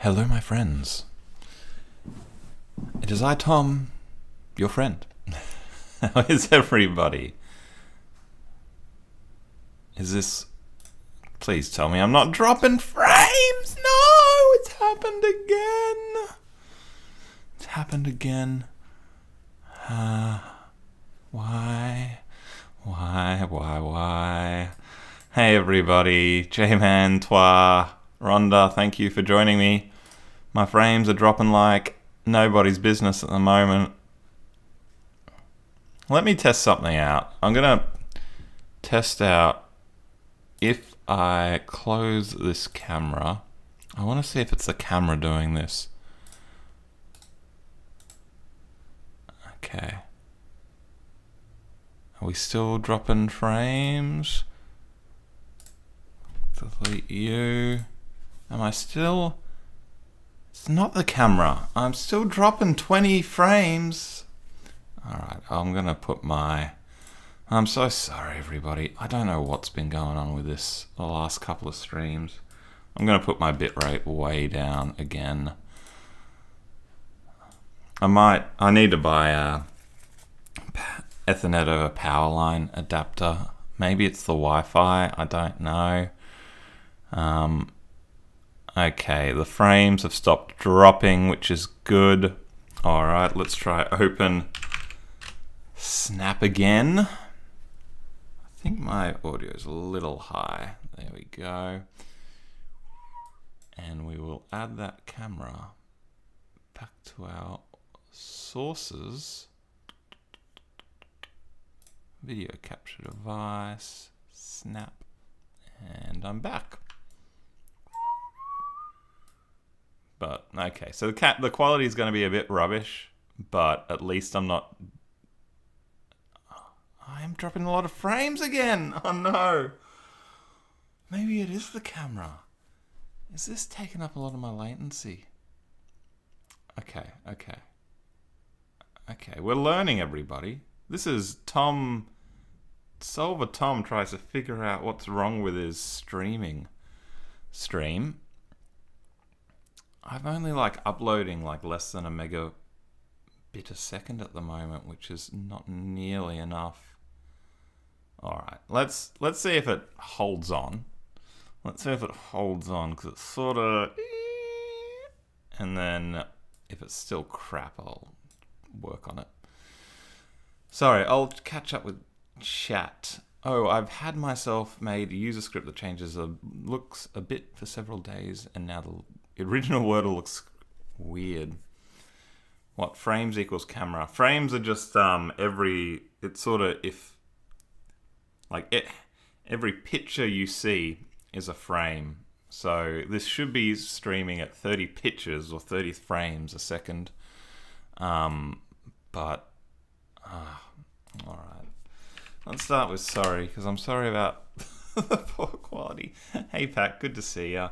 Hello, my friends. It is I, Tom, your friend. How is everybody? Is this... Please tell me I'm not dropping frames! No! It's happened again! It's happened again. Why? Why? Hey, everybody. J-Man, Twa, Rhonda, thank you for joining me. My frames are dropping like nobody's business at the moment. Let me test something out. I'm going to test out if I close this camera. I want to see if it's the camera doing this. Okay. Are we still dropping frames? Delete you. Am I still... It's not the camera. I'm still dropping 20 frames. Alright, I'm going to put my... I'm so sorry, everybody. I don't know what's been going on with this the last couple of streams. I'm going to put my bitrate way down again. I need to buy a Ethernet over Powerline adapter. Maybe it's the Wi-Fi. I don't know. Okay, the frames have stopped dropping, which is good. Alright, let's try open Snap again. I think my audio is a little high. There we go. And we will add that camera back to our sources. Video capture device, Snap, and I'm back. But okay, so the quality is going to be a bit rubbish, but at least I'm not... I am dropping a lot of frames again. Oh no. Maybe it is the camera. Is this taking up a lot of my latency? Okay. We're learning, everybody. This is Tom... Solver Tom tries to figure out what's wrong with his stream. I'm only uploading less than a megabit a second at the moment, which is not nearly enough. Alright, let's see if it holds on. Let's see if it holds on, because it's sort of... And then if it's still crap, I'll work on it. Sorry, I'll catch up with chat. Oh, I've had myself made a user script that changes looks a bit for several days, and now the original Wordle looks weird. What? Frames equals camera. Frames are just it's sort of every picture you see is a frame. So this should be streaming at 30 pictures or 30 frames a second. But alright. Let's start with sorry, because I'm sorry about the poor quality. Hey Pat, good to see ya.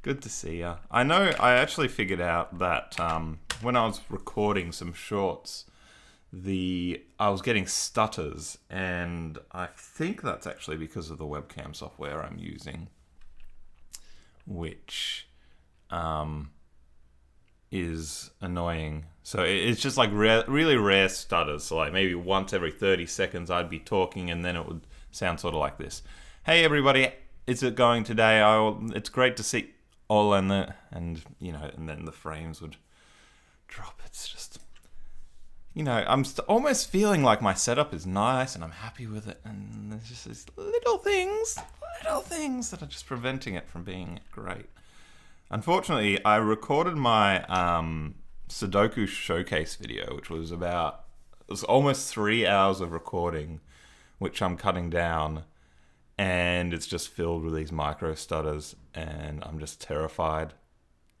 Good to see ya. I know I actually figured out that when I was recording some shorts, I was getting stutters, and I think that's actually because of the webcam software I'm using, which is annoying. So it's just really rare stutters. So maybe once every 30 seconds I'd be talking, and then it would sound sort of like this. Hey everybody, is it going today? It's great to see all, and then the frames would drop. It's just, I'm almost feeling like my setup is nice and I'm happy with it, and there's just these little things that are just preventing it from being great. Unfortunately, I recorded my Sudoku showcase video, which was almost 3 hours of recording, which I'm cutting down, and it's just filled with these micro stutters, and I'm just terrified.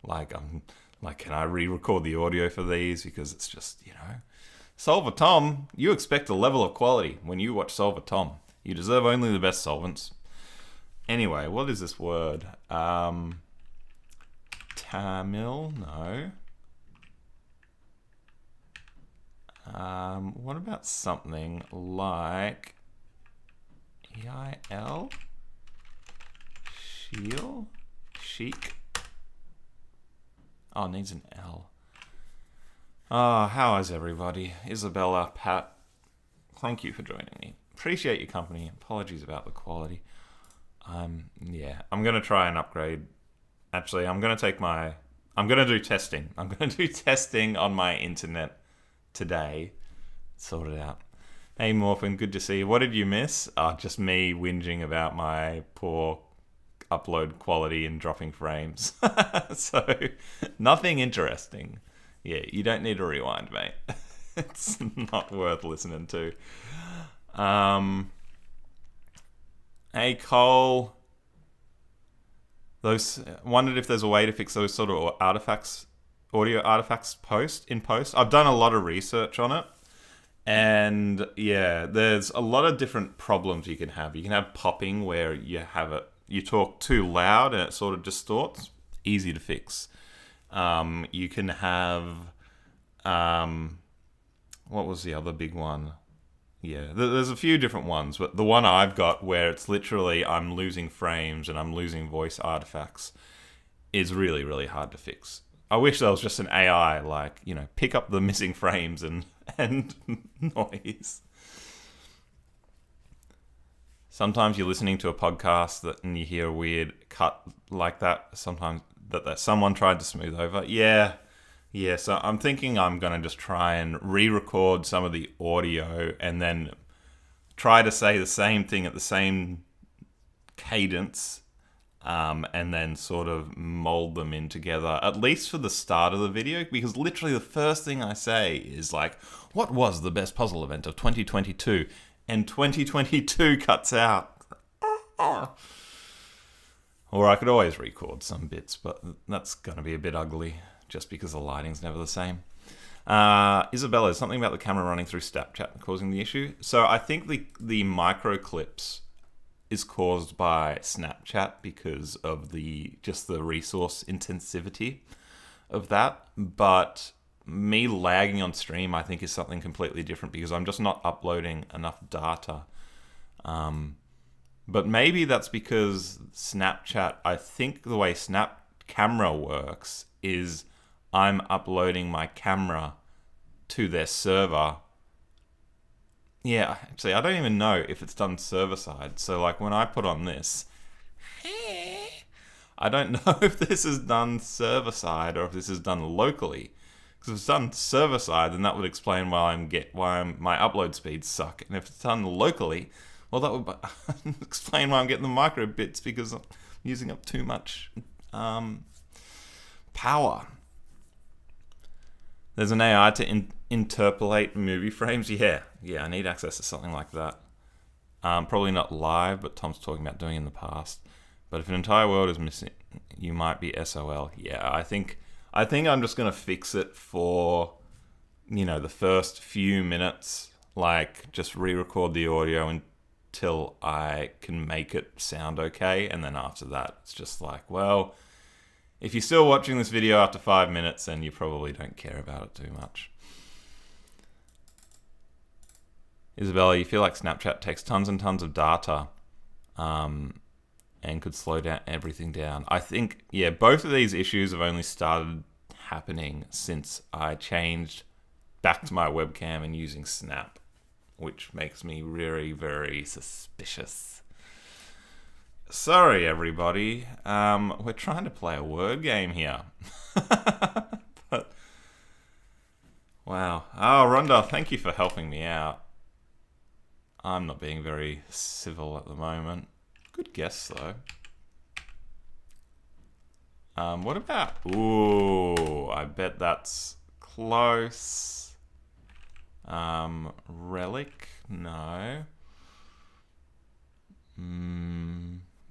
Can I re-record the audio for these? Because it's just, Solver Tom, you expect a level of quality when you watch Solver Tom. You deserve only the best solvents. Anyway, what is this word? Tamil? No. What about something like EIL? Sheil? Chic? Oh, it needs an L. Oh, how is everybody? Isabella, Pat, thank you for joining me. Appreciate your company. Apologies about the quality. I'm going to try and upgrade. Actually, I'm going to do testing. I'm going to do testing on my internet today. Sort it out. Hey, Morphin, good to see you. What did you miss? Just me whinging about my poor upload quality and dropping frames. So, nothing interesting. Yeah, you don't need to rewind, mate. It's not worth listening to. Hey, Cole. Wondered if there's a way to fix those sort of artifacts, audio artifacts in post. I've done a lot of research on it. And yeah, there's a lot of different problems you can have. You can have popping where you talk too loud and it sort of distorts. Easy to fix. You can have, what was the other big one? Yeah, there's a few different ones, but the one I've got where it's literally I'm losing frames and I'm losing voice artifacts is really, really hard to fix. I wish there was just an AI, pick up the missing frames and noise. Sometimes you're listening to a podcast and you hear a weird cut like that. Sometimes that someone tried to smooth over. Yeah. So I'm thinking I'm going to just try and re-record some of the audio and then try to say the same thing at the same cadence. And then sort of mold them in together, at least for the start of the video, because literally the first thing I say is what was the best puzzle event of 2022? And 2022 cuts out. Or I could always record some bits, but that's going to be a bit ugly, just because the lighting's never the same. Isabella, is something about the camera running through Snapchat causing the issue? So I think the micro clips is caused by Snapchat because of the resource intensivity of that. But me lagging on stream, I think, is something completely different because I'm just not uploading enough data. But maybe that's because Snapchat, I think the way Snap Camera works is I'm uploading my camera to their server. Yeah, actually, I don't even know if it's done server-side. So, when I put on this, I don't know if this is done server-side or if this is done locally. Because if it's done server-side, then that would explain why my upload speeds suck. And if it's done locally, well, that would explain why I'm getting the micro bits because I'm using up too much power. There's an AI to interpolate movie frames. Yeah, I need access to something like that. Probably not live, but Tom's talking about doing it in the past. But if an entire world is missing, you might be SOL. Yeah, I think I'm just gonna fix it for, the first few minutes. Just re-record the audio until I can make it sound okay, and then after that, it's just well. If you're still watching this video after 5 minutes, then you probably don't care about it too much. Isabella, you feel like Snapchat takes tons and tons of data and could slow down everything down. I think, both of these issues have only started happening since I changed back to my webcam and using Snap, which makes me very, very suspicious. Sorry, everybody. We're trying to play a word game here. But wow. Oh, Rhonda, thank you for helping me out. I'm not being very civil at the moment. Good guess, though. What about... Ooh, I bet that's close. Relic? No.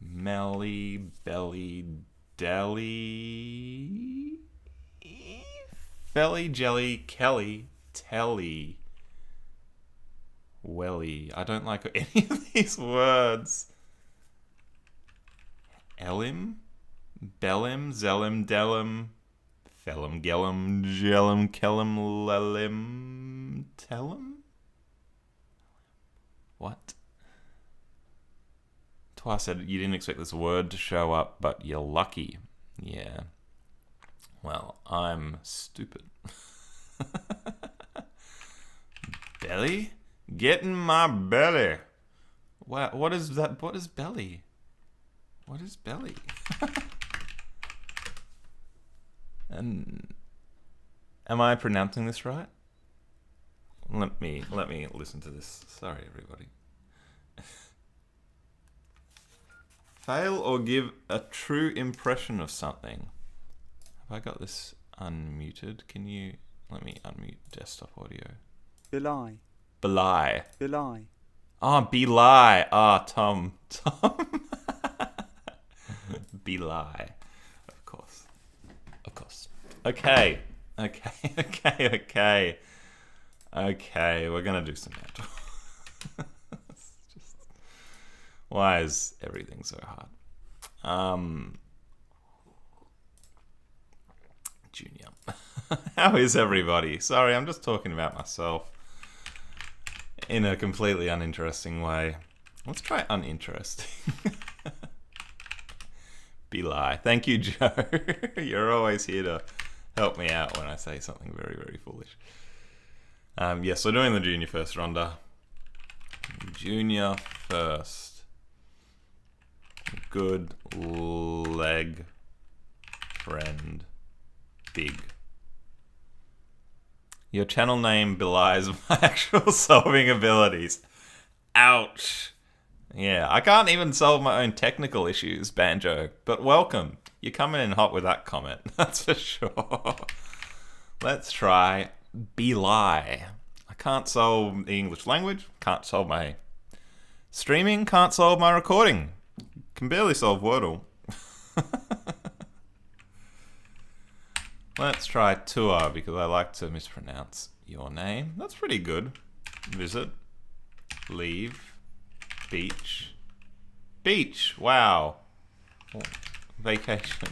Melly, belly, deli, felly, jelly, Kelly, telly, welly. I don't like any of these words. Elim, bellim, zellim, dellim, fellum, gellum, jellum, kellum, lelim, tellum. What? Twice said you didn't expect this word to show up, but you're lucky. Yeah. Well, I'm stupid. Belly? Get in my belly. What is that? What is belly? What is belly? And am I pronouncing this right? Let me listen to this. Sorry, everybody. Fail or give a true impression of something. Have I got this unmuted? Can you let me unmute desktop audio? Belie. Belie. Belie. Ah, belie. Ah, Tom. Belie. Of course. Of course. Okay. Okay, we're gonna do some mental. Why is everything so hard? Junior. How is everybody? Sorry, I'm just talking about myself in a completely uninteresting way. Let's try uninteresting. Belie. Thank you, Joe. You're always here to help me out when I say something very, very foolish. Yes, we're doing the junior first, Rhonda. Junior first. Good leg friend. Big. Your channel name belies my actual solving abilities. Ouch. Yeah, I can't even solve my own technical issues, Banjo. But welcome. You're coming in hot with that comment, that's for sure. Let's try belie. I can't solve the English language, can't solve my streaming, can't solve my recording. Can barely solve Wordle. Let's try tour because I like to mispronounce your name. That's pretty good. Visit. Leave. Beach. Beach. Wow. Vacation.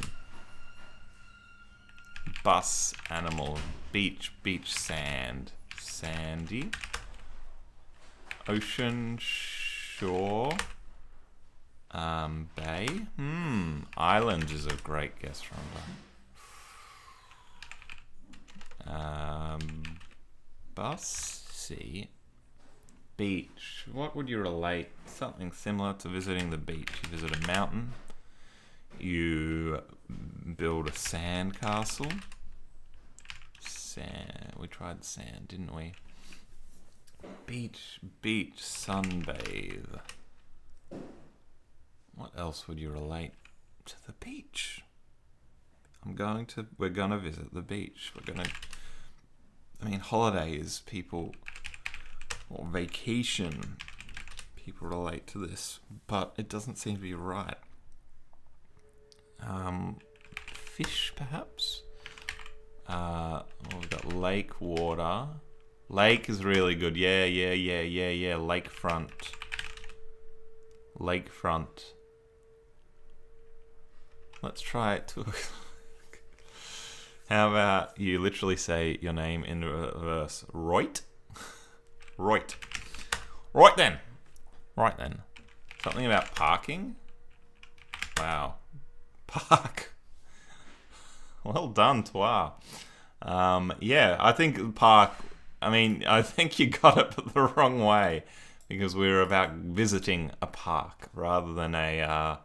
Bus. Animal. Beach. Beach. Sand. Sandy. Ocean. Shore. Bay. Island is a great guess, Rhonda. Bus. Sea. Beach. What would you relate? Something similar to visiting the beach. You visit a mountain. You build a sand castle. Sand. We tried sand, didn't we? Beach. Beach. Sunbathe. What else would you relate to the beach? We're gonna visit the beach. Holidays, people, or vacation, people relate to this, but it doesn't seem to be right. Fish, perhaps? We've got lake, water. Lake is really good. Yeah. Lakefront. Lakefront. Let's try it too. How about you literally say your name in reverse? Roit? Roit. Right then. Something about parking? Wow. Park. Well done, toi. Yeah, I think park... I think you got it the wrong way. Because we were about visiting a park rather than a...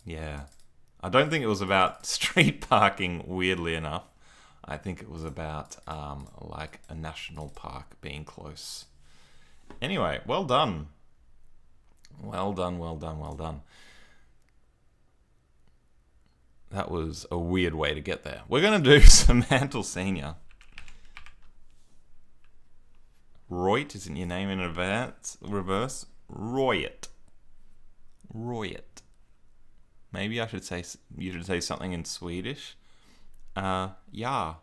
yeah. I don't think it was about street parking, weirdly enough. I think it was about, like, a national park being close. Anyway, well done. Well done. That was a weird way to get there. We're going to do some Mantle Senior. Royt, isn't your name in reverse? Royt. Maybe you should say something in Swedish. Ja.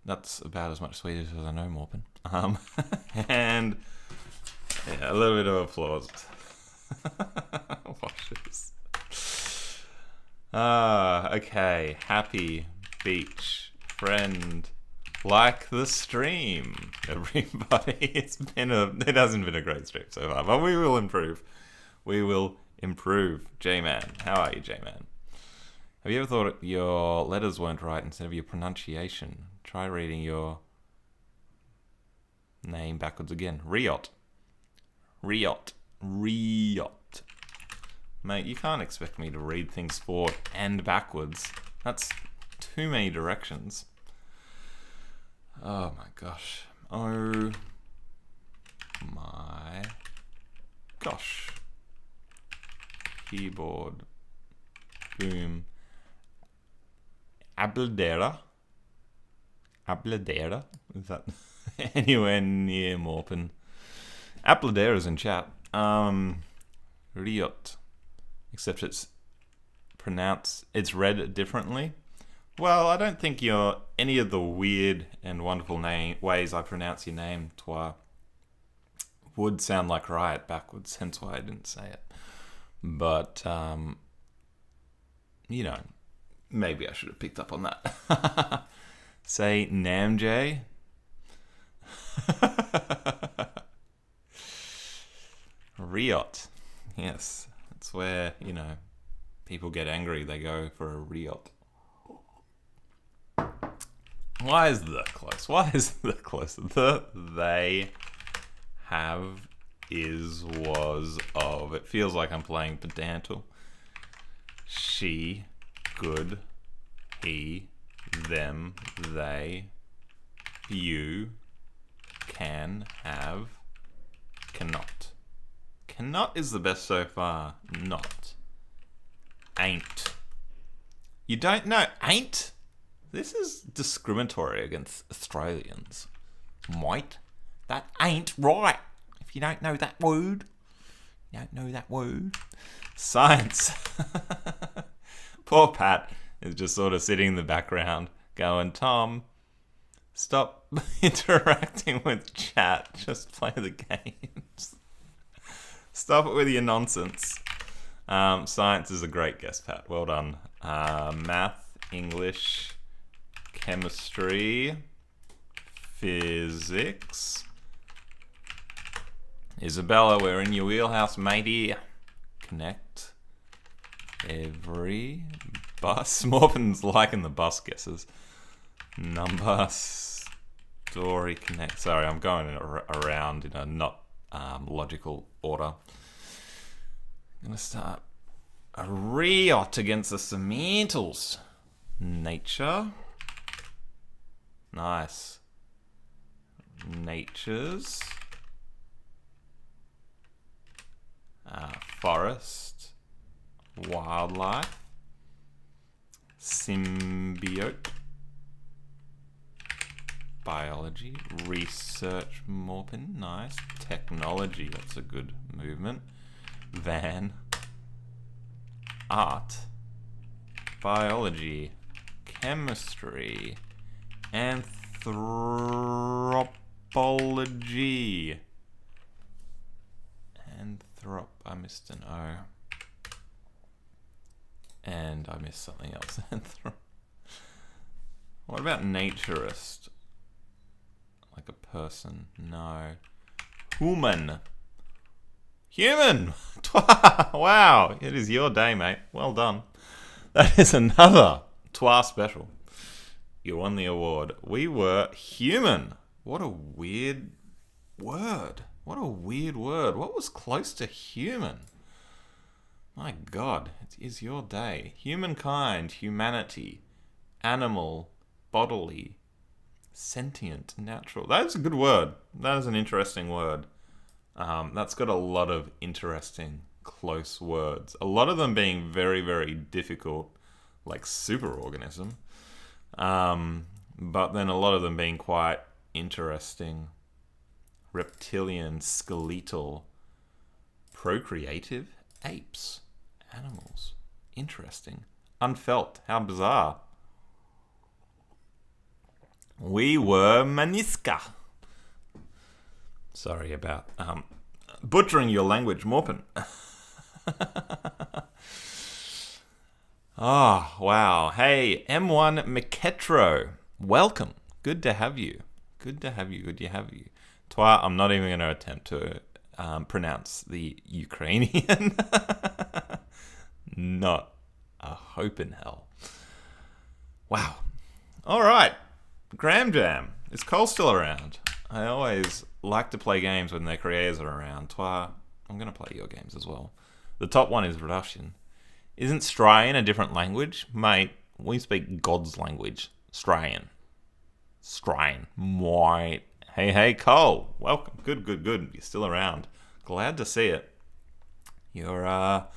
That's about as much Swedish as I know, Morpen. And yeah, a little bit of applause. Washes. Okay. Happy beach friend. Like the stream, everybody. It hasn't been a great stream so far, but we will improve. J-Man. How are you, J-Man? Have Have you ever thought your letters weren't right instead of your pronunciation? Try reading your name backwards again. Riot. Riot. Riot. Mate, you can't expect me to read things forward and backwards. That's too many directions. Oh my gosh. Oh my gosh. Keyboard. Boom. Abladera. Abladera? Is that anywhere near Morpin? Abladera's in chat. Riot. Except it's pronounced, it's read differently. Well, I don't think you're any of the weird and wonderful ways I pronounce your name, Twa, would sound like riot backwards, hence why I didn't say it. But, you know, maybe I should have picked up on that. Say Namjay. Riot. Yes, that's where, you know, people get angry. They go for a riot. Why is the close? Why is the close? The they have is was of. It feels like I'm playing pedantal. She, good, he, them, they, you, can, have, cannot. Cannot is the best so far. Not. Ain't. You don't know? Ain't? This is discriminatory against Australians. Might. That ain't right. If you don't know that word. You don't know that word. Science. Poor Pat is just sort of sitting in the background going, Tom, stop interacting with chat. Just play the games. Stop it with your nonsense. Science is a great guess, Pat. Well done. Math, English, chemistry, physics. Isabella, we're in your wheelhouse, matey. Connect. Every bus. Morphin's liking the bus guesses. Number. Story. Connect. Sorry, I'm going around in a not logical order. I'm going to start a riot against the Semantals. Nature. Nice. Natures. Forest. Wildlife. Symbiote. Biology. Research. Morpin. Nice. Technology. That's a good movement. Van. Art. Biology. Chemistry. Anthropology. I missed an O. And I missed something else. What about naturist? Like a person? No. Human. Human! Wow, it is your day, mate. Well done. That is another Twa special. You won the award. We were human. What a weird word. What a weird word. What was close to human? My God, it is your day. Humankind, humanity, animal, bodily, sentient, natural. That's a good word. That is an interesting word. That's got a lot of interesting, close words. A lot of them being very, very difficult, like superorganism. But then a lot of them being quite interesting. Reptilian, skeletal, procreative, apes, animals. Interesting. Unfelt. How bizarre. We were Maniska. Sorry about butchering your language, Morpin. Oh, wow. Hey, M1 McKetro. Welcome. Good to have you. Good to have you. Good to have you. Twa, I'm not even going to attempt to pronounce the Ukrainian. Not A hope in hell. Wow. All right. Gram Jam. Is Cole still around? I always like to play games when their creators are around. Twa, I'm going to play your games as well. The top one is Russian. Isn't Strian a different language? Mate, we speak God's language. Strian. Right. Hey, Cole. Welcome. Good. You're still around. Glad to see it. Your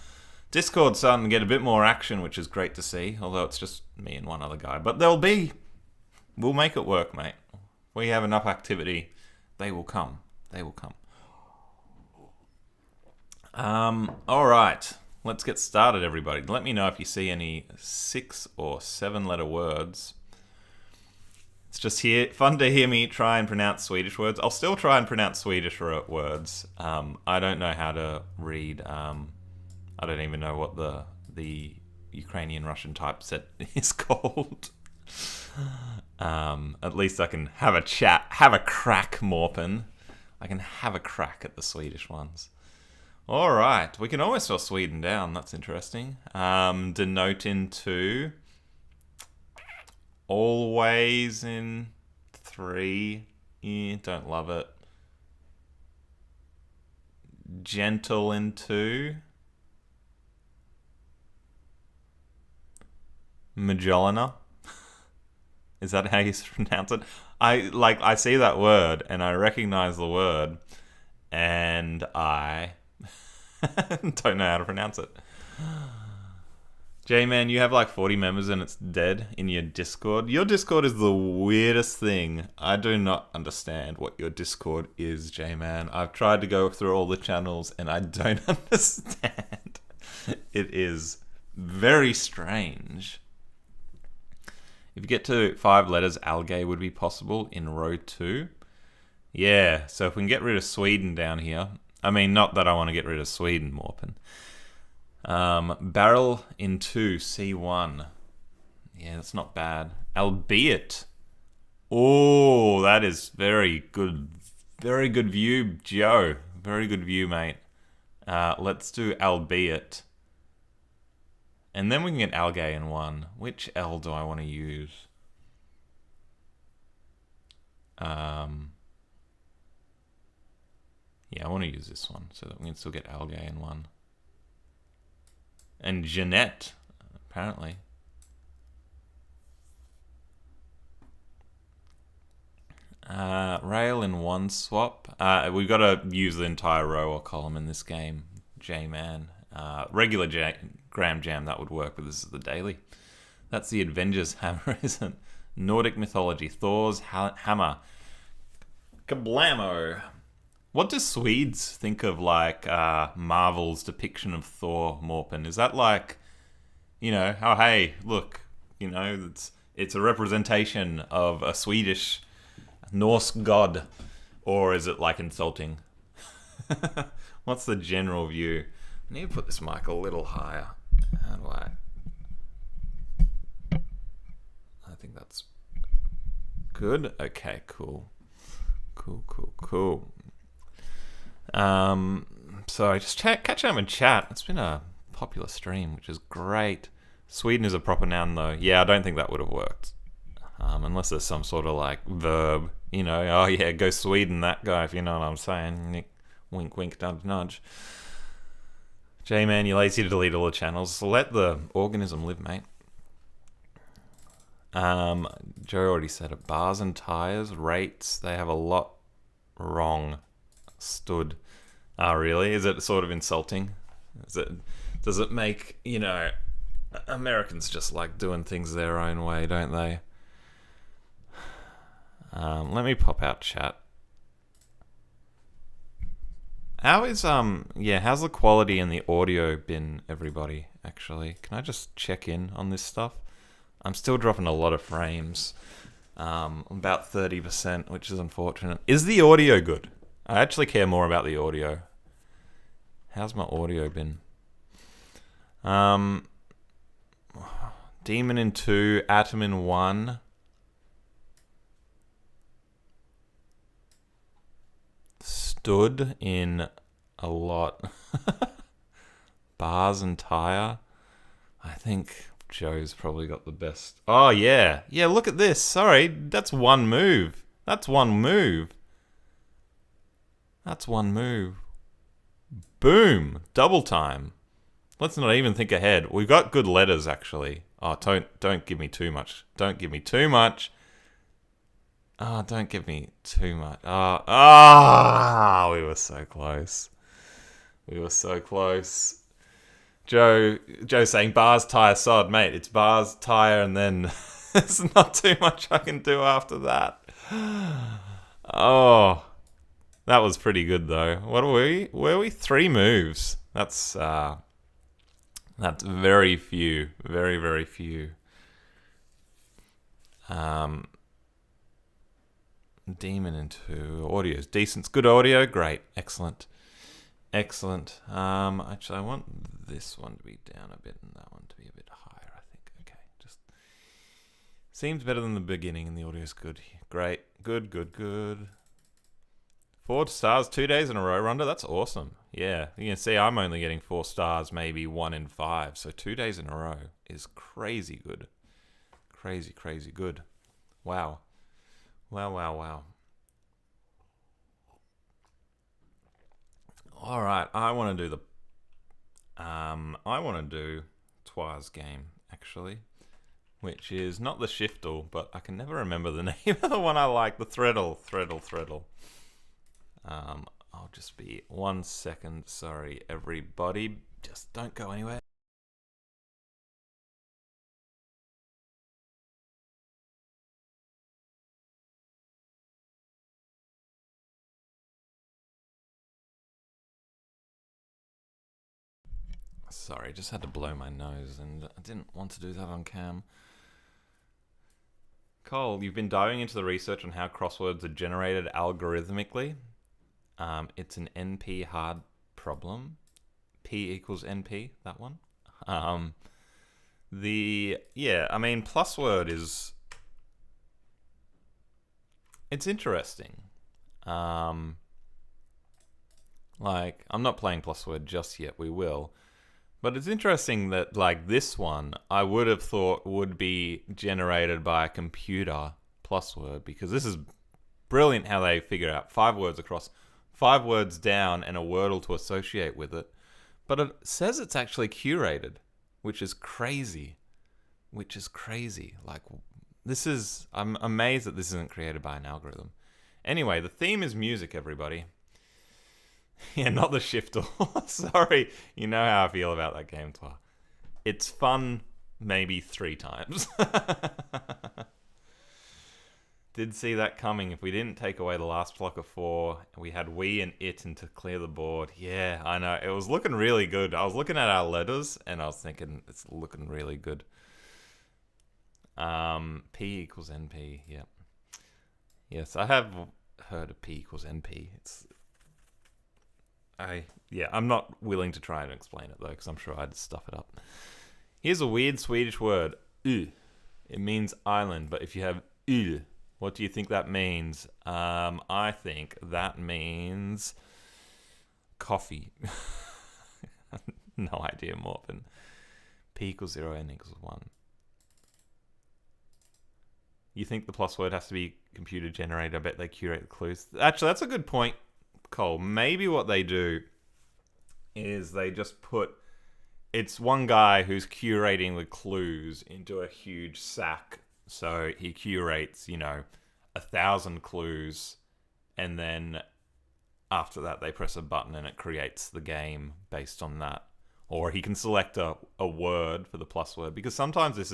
Discord's starting to get a bit more action, which is great to see. Although it's just me and one other guy. But we'll make it work, mate. We have enough activity. They will come. All right. Let's get started, everybody. Let me know if you see any 6 or 7 letter words. It's just fun to hear me try and pronounce Swedish words. I'll still try and pronounce Swedish words. I don't know how to read. I don't even know what the Ukrainian Russian typeset is called. At least I can have a crack, Morpen. I can have a crack at the Swedish ones. All right, we can almost spell Sweden down. That's interesting. Denote into always in 3. Don't love it. Gentle in 2. Majolina. Is that how you pronounce it? I see that word and I recognize the word and I don't know how to pronounce it. J-Man, you have like 40 members and it's dead in your Discord. Your Discord is the weirdest thing. I do not understand what your Discord is, J-Man. I've tried to go through all the channels and I don't understand. It is very strange. If you get to 5 letters, algae would be possible in row 2. Yeah, so if we can get rid of Sweden down here. I mean, not that I want to get rid of Sweden, Morpen. Barrel in 2, C1. Yeah, that's not bad. Albeit. Oh, that is very good. Very good view, Joe. Very good view, mate. Let's do albeit. And then we can get algae in 1. Which L do I want to use? Yeah, I want to use this one so that we can still get algae in 1. And Jeanette, apparently. Rail in 1 swap. We've got to use the entire row or column in this game. J-Man. Regular Gram Jam, that would work, but this is the daily. That's the Avengers hammer, isn't it? Nordic mythology. Thor's hammer. Kablamo. What do Swedes think of, like, Marvel's depiction of Thor, Morpen? Is that like, oh, hey, look, it's a representation of a Swedish Norse god, or is it, like, insulting? What's the general view? I need to put this mic a little higher. How do I think that's good. Okay, cool. So I just catch up in chat. It's been a popular stream, which is great. Sweden is a proper noun, though. Yeah, I don't think that would have worked. Unless there's some sort of, like, verb. Oh yeah, go Sweden, that guy, if you know what I'm saying. Wink, wink, nudge, nudge. J-Man, you're lazy to delete all the channels. Let the organism live, mate. Joe already said it. Bars and tires, rates, they have a lot wrong. Stood. Oh, really? Is it sort of insulting? Does it make, Americans just like doing things their own way, don't they? Let me pop out chat. How's the quality in the audio been, everybody, actually? Can I just check in on this stuff? I'm still dropping a lot of frames. About 30%, which is unfortunate. Is the audio good? I actually care more about the audio. How's my audio been? Demon in 2, Atom in 1. Stood in a lot. Bars and tire. I think Joe's probably got the best. Oh, yeah. Yeah, look at this. Sorry, that's one move. That's one move. That's one move. Boom. Double time. Let's not even think ahead. We've got good letters, actually. Oh, don't give me too much. Don't give me too much. Oh, don't give me too much. We were so close. We were so close. Joe saying bars, tire, sod. Mate, it's bars, tire, and then there's not too much I can do after that. Oh, that was pretty good, though. What were we? Were we 3 moves? That's very few. Very, very few. Demon into audio's decent. Good audio. Great. Excellent. Excellent. Actually, I want this one to be down a bit and that one to be a bit higher, I think. Okay. Just seems better than the beginning and the audio's good. Great. Good, good, good. 4 stars 2 days in a row, Rhonda. That's awesome. Yeah. You can see I'm only getting 4 stars, maybe 1 in 5. So 2 days in a row is crazy good. Crazy, crazy good. Wow. Wow, wow, wow. All right, I want to do Twa's game actually, which is not the Shiftle, but I can never remember the name of the one I like. The Threadle. I'll just be 1 second. Sorry, everybody. Just don't go anywhere. Sorry, just had to blow my nose, and I didn't want to do that on cam. Cole, you've been diving into the research on how crosswords are generated algorithmically. It's an NP hard problem. P equals NP, that one. Plus word is... It's interesting. I'm not playing plus word just yet, we will. But it's interesting that, this one, I would have thought would be generated by a computer plus word, because this is brilliant how they figure out 5 words across, 5 words down, and a wordle to associate with it. But it says it's actually curated, which is crazy. I'm amazed that this isn't created by an algorithm. Anyway, the theme is music, everybody. Yeah, not the Shiftle. Sorry, you know how I feel about that game, Twa. It's fun maybe 3 times. Did see that coming. If we didn't take away the last block of 4, we had we and it and to clear the board. Yeah, I know. It was looking really good. I was looking at our letters and I was thinking it's looking really good. P equals NP, yep. Yes, I have heard of P equals NP. I'm not willing to try and explain it though, because I'm sure I'd stuff it up. Here's a weird Swedish word, Ö. It means island, but if you have Ö, what do you think that means? I think that means coffee. No idea, Morphin. P equals 0, N equals 1. You think the plus word has to be computer generated? I bet they curate the clues. Actually, that's a good point, Cole. Maybe what they do is they just it's one guy who's curating the clues into a huge sack. So he curates, 1,000 clues, and then after that they press a button and it creates the game based on that. Or he can select a word for the plus word, because sometimes this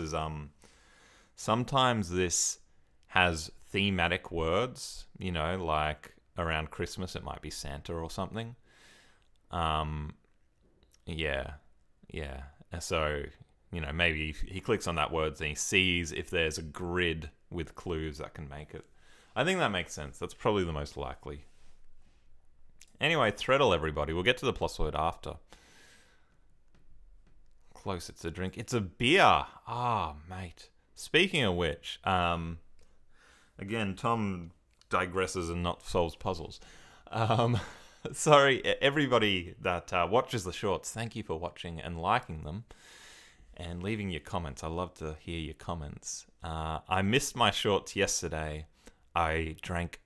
has thematic words, like around Christmas it might be Santa or something. So, maybe he clicks on that word and he sees if there's a grid with clues that can make it. I think that makes sense. That's probably the most likely. Anyway, Threadle, everybody. We'll get to the plus word after. Close, it's a drink. It's a beer. Mate. Speaking of which, again, Tom digresses and not solves puzzles. Sorry, everybody that watches the shorts, thank you for watching and liking them. and leaving your comments. I love to hear your comments. I missed my shorts yesterday. I drank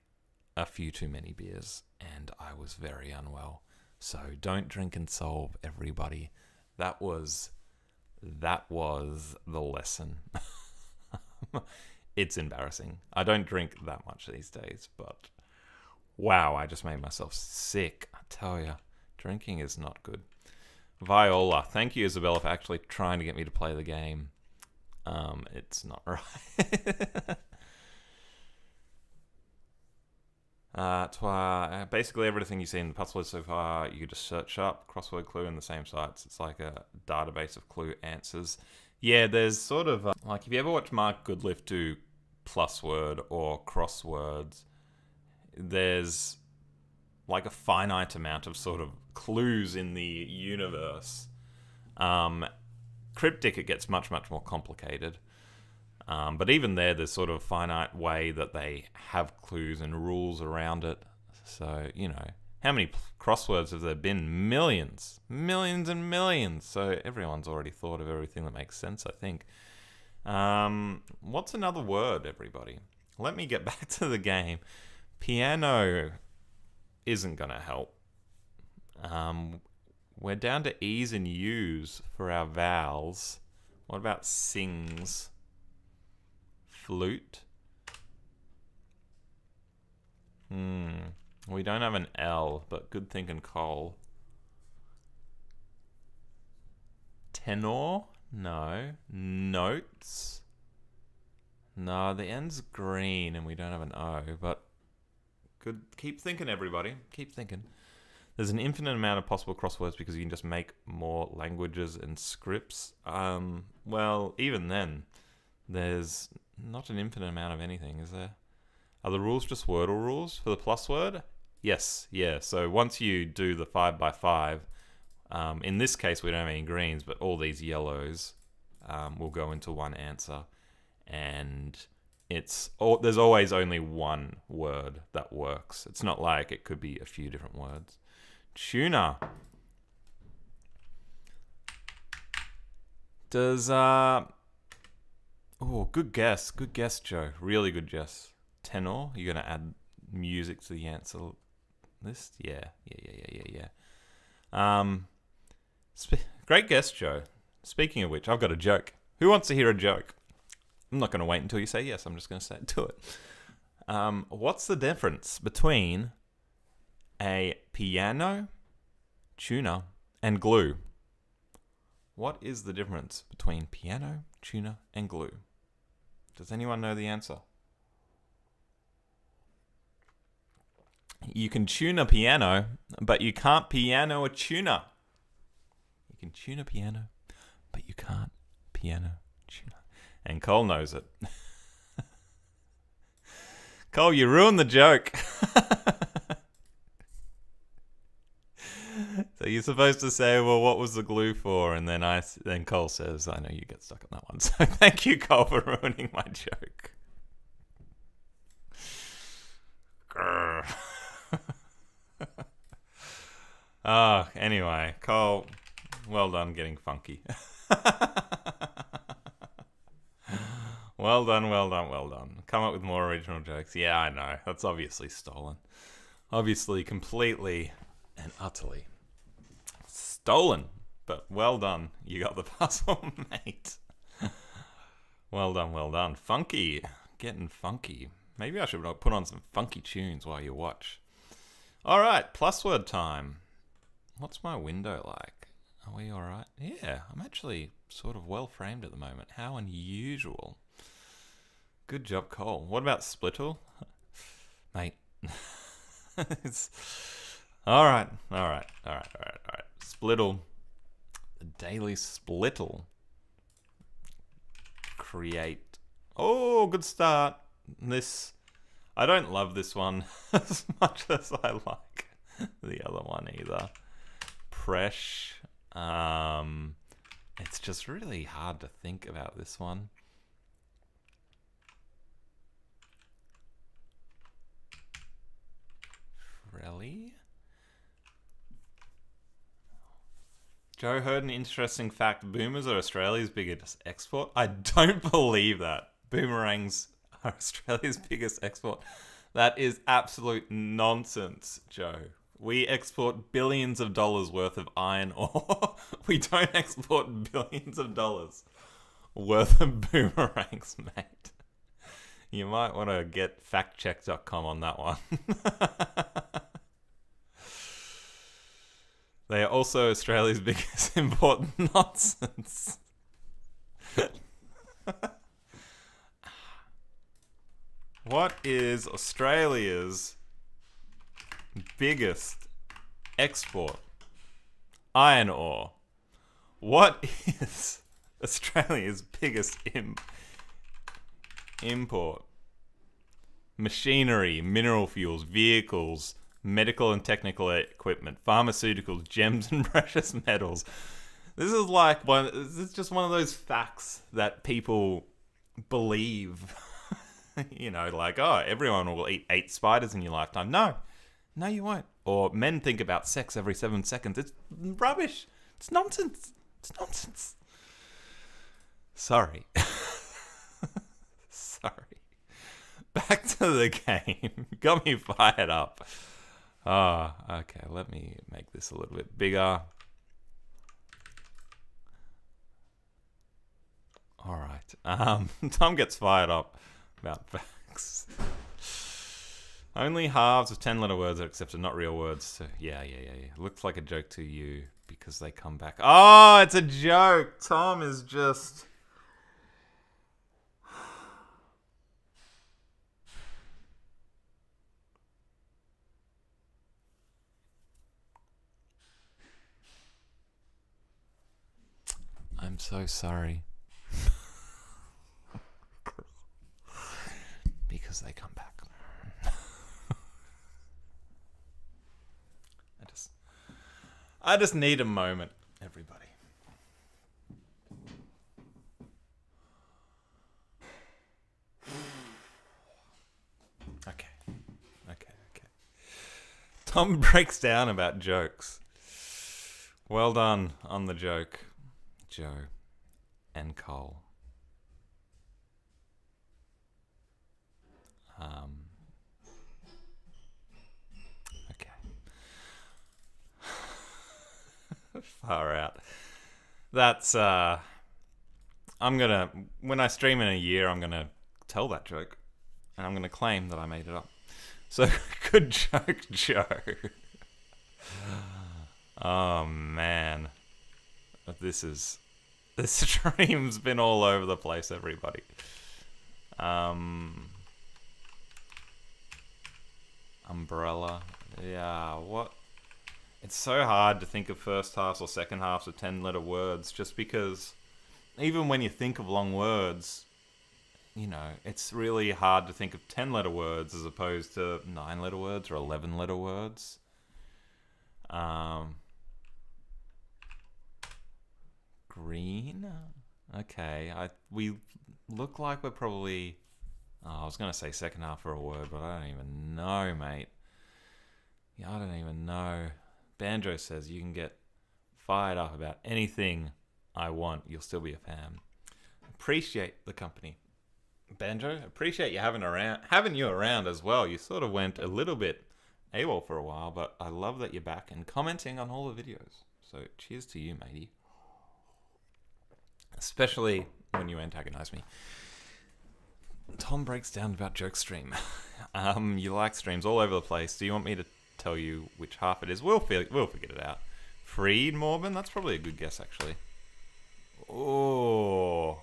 a few too many beers and I was very unwell. So don't drink and solve, everybody. That was the lesson. It's embarrassing. I don't drink that much these days, but wow, I just made myself sick. I tell you, drinking is not good. Viola, thank you, Isabella, for actually trying to get me to play the game. It's not right. Basically everything you see in the puzzle so far, you just search up crossword clue in the same sites. It's like a database of clue answers. Yeah, there's sort of like if you ever watch Mark Goodliff do plus word or crosswords, there's like a finite amount of sort of clues in the universe. Cryptic, it gets much more complicated. But even there's sort of a finite way that they have clues and rules around it. So, you know, how many crosswords have there been? Millions and millions. So everyone's already thought of everything that makes sense, I think. What's another word, everybody? Let me get back to the game. Piano isn't going to help. We're down to E's and U's for our vowels. What about sings? Flute. We don't have an L, but good thinking, Cole. Tenor? No. Notes? No, the end's green and we don't have an O, but good. Keep thinking, everybody. Keep thinking. There's an infinite amount of possible crosswords because you can just make more languages and scripts. Well, even then, there's not an infinite amount of anything, is there? Are the rules just Wordle rules for the plus word? Yes, yeah. So once you do the 5x5, in this case we don't have any greens, but all these yellows will go into one answer, and there's always only one word that works. It's not like it could be a few different words. Tuna. Does oh, good guess, Joe. Really good guess. Tenor. You're gonna add music to the answer list. Yeah. Great guess, Joe. Speaking of which, I've got a joke. Who wants to hear a joke? I'm not gonna wait until you say yes. I'm just gonna say do it. What's the difference between a piano, tuner, and glue? What is the difference between piano, tuner, and glue? Does anyone know the answer? You can tune a piano, but you can't piano a tuner. You can tune a piano, but you can't piano tuner. And Cole knows it. Cole, you ruined the joke. So you're supposed to say, well, what was the glue for? And then Cole says, I know you get stuck on that one. So thank you, Cole, for ruining my joke. Anyway, Cole, well done getting funky. Well done. Come up with more original jokes. Yeah, I know. That's obviously stolen. Obviously, completely and utterly stolen. But well done. You got the puzzle, mate. Well done. Funky. Getting funky. Maybe I should put on some funky tunes while you watch. Alright, plus word time. What's my window like? Are we alright? Yeah, I'm actually sort of well framed at the moment. How unusual. Good job, Cole. What about Splittle? Mate. Alright. Splittle. The Daily Splittle. Create. Oh, good start. I don't love this one as much as I like the other one either. Presh. It's just really hard to think about this one. Frelly. Joe heard an interesting fact. Boomers are Australia's biggest export. I don't believe that. Boomerangs are Australia's biggest export. That is absolute nonsense, Joe. We export billions of dollars worth of iron ore. We don't export billions of dollars worth of boomerangs, mate. You might want to get factcheck.com on that one. They are also Australia's biggest import. Nonsense. What is Australia's biggest export? Iron ore. What is Australia's biggest import? Machinery, mineral fuels, vehicles, medical and technical equipment, pharmaceuticals, gems and precious metals. This is just one of those facts that people believe. You know, like, oh, everyone will eat 8 spiders in your lifetime. No, you won't. Or men think about sex every 7 seconds. It's rubbish. It's nonsense. Sorry. Sorry. Back to the game. Got me fired up. Okay. Let me make this a little bit bigger. All right. Tom gets fired up about facts. Only halves of 10-letter words are accepted, not real words. So yeah. Looks like a joke to you because they come back. Oh, it's a joke. Tom is just... I'm so sorry. Because they come back. I just need a moment, everybody. Okay. Tom breaks down about jokes. Well done on the joke, Joe and Cole. Okay. Far out. That's when I stream in a year, I'm gonna tell that joke, and I'm gonna claim that I made it up. So good joke, Joe. Oh man, this stream's been all over the place, everybody. Umbrella. Yeah, what? It's so hard to think of first halves or second halves of 10-letter words, just because even when you think of long words, you know, it's really hard to think of 10-letter words as opposed to 9-letter words or 11-letter words. Green? Okay, we look like we're probably... Oh, I was going to say second half for a word, but I don't even know, mate. Yeah, I don't even know. Banjo says you can get fired up about anything I want. You'll still be a fan. Appreciate the company. Banjo, appreciate you having you around as well. You sort of went a little bit AWOL for a while, but I love that you're back and commenting on all the videos. So cheers to you, matey. Especially when you antagonize me. Tom breaks down about joke stream. You like streams all over the place. Do you want me to tell you which half it is? We'll figure it out. Freed Morban? That's probably a good guess, actually. Oh.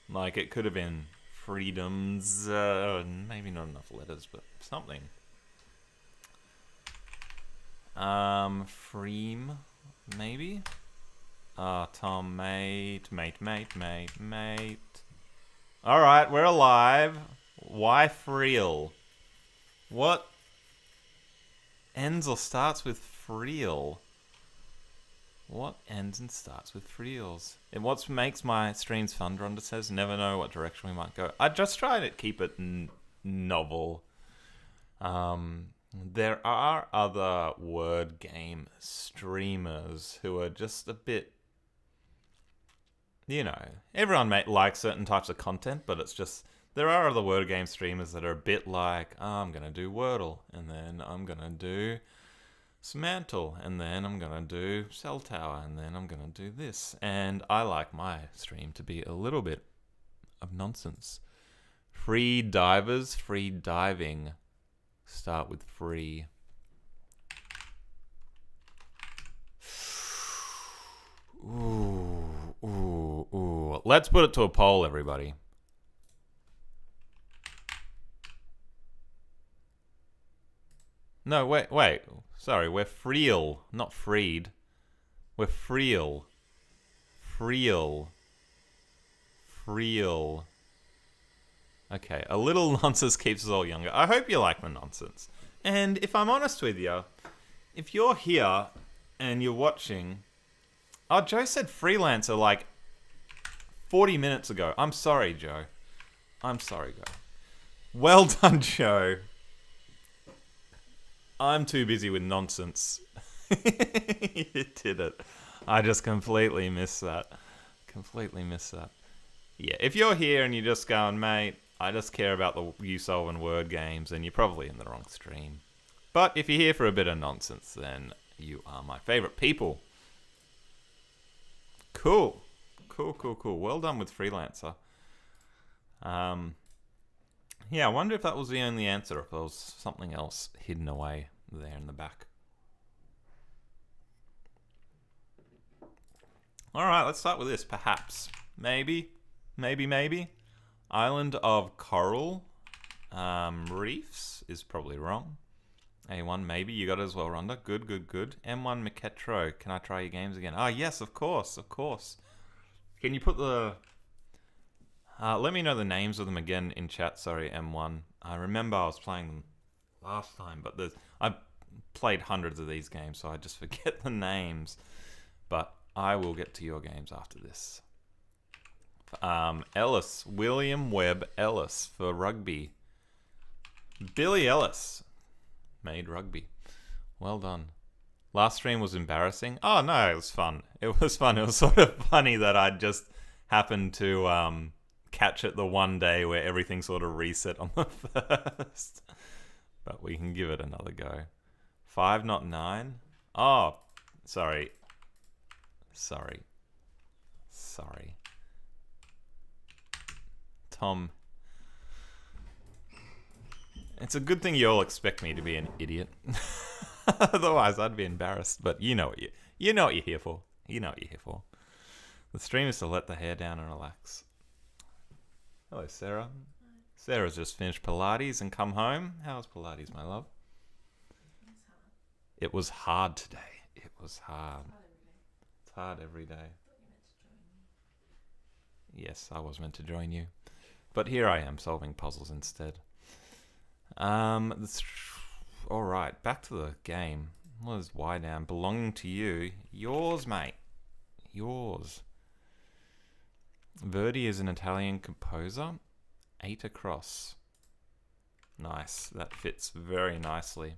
Like, it could have been freedoms. Maybe not enough letters, but something. Freem, maybe? Tom, mate. Alright, we're alive. Why Freel? What ends or starts with Freel? What ends and starts with Freels? And what makes my streams fun, Rhonda says, never know what direction we might go. I just try to keep it novel. There are other word game streamers who are just a bit, you know, everyone may like certain types of content, but it's just, there are other word game streamers that are a bit like, oh, I'm going to do Wordle, and then I'm going to do Smantle, and then I'm going to do Cell Tower, and then I'm going to do this. And I like my stream to be a little bit of nonsense. Free divers, free diving. Start with free. Ooh, ooh, ooh. Let's put it to a poll, everybody. No, wait. Sorry, we're Freel, not freed. We're Freel. Freel. Okay, a little nonsense keeps us all younger. I hope you like the nonsense. And if I'm honest with you, if you're here and you're watching... Oh, Joe said freelancer like 40 minutes ago. I'm sorry, Joe. I'm sorry, Joe. Well done, Joe. I'm too busy with nonsense. You did it. I just completely missed that. Yeah, if you're here and you're just going, mate, I just care about you solving word games, then you're probably in the wrong stream. But if you're here for a bit of nonsense, then you are my favorite people. Cool. Well done with Freelancer. Yeah, I wonder if that was the only answer, if there was something else hidden away there in the back. Alright, let's start with this. Perhaps. Maybe. Island of Coral Reefs is probably wrong. A1, maybe. You got it as well, Rhonda. Good. M1 McKetro. Can I try your games again? Ah, yes, of course. Can you put the... let me know the names of them again in chat. Sorry, M1. I remember I was playing them last time, but I've played hundreds of these games, so I just forget the names. But I will get to your games after this. Ellis. William Webb Ellis for rugby. Billy Ellis made rugby. Well done. Last stream was embarrassing. Oh, no, it was fun. It was sort of funny that I just happened to catch it the one day where everything sort of reset on the first. But we can give it another go. 5, not 9. Oh, sorry. Tom. It's a good thing you all expect me to be an idiot. Otherwise, I'd be embarrassed. But you know what you're here for. The stream is to let the hair down and relax. Hello, Sarah. Sarah's just finished Pilates and come home. How's Pilates, my love? It was hard today. It's hard every day. Yes, I was meant to join you. But here I am solving puzzles instead. Alright, back to the game. What is Y down? Belonging to you. Yours, mate. Yours. Verdi is an Italian composer. 8 across. Nice. That fits very nicely.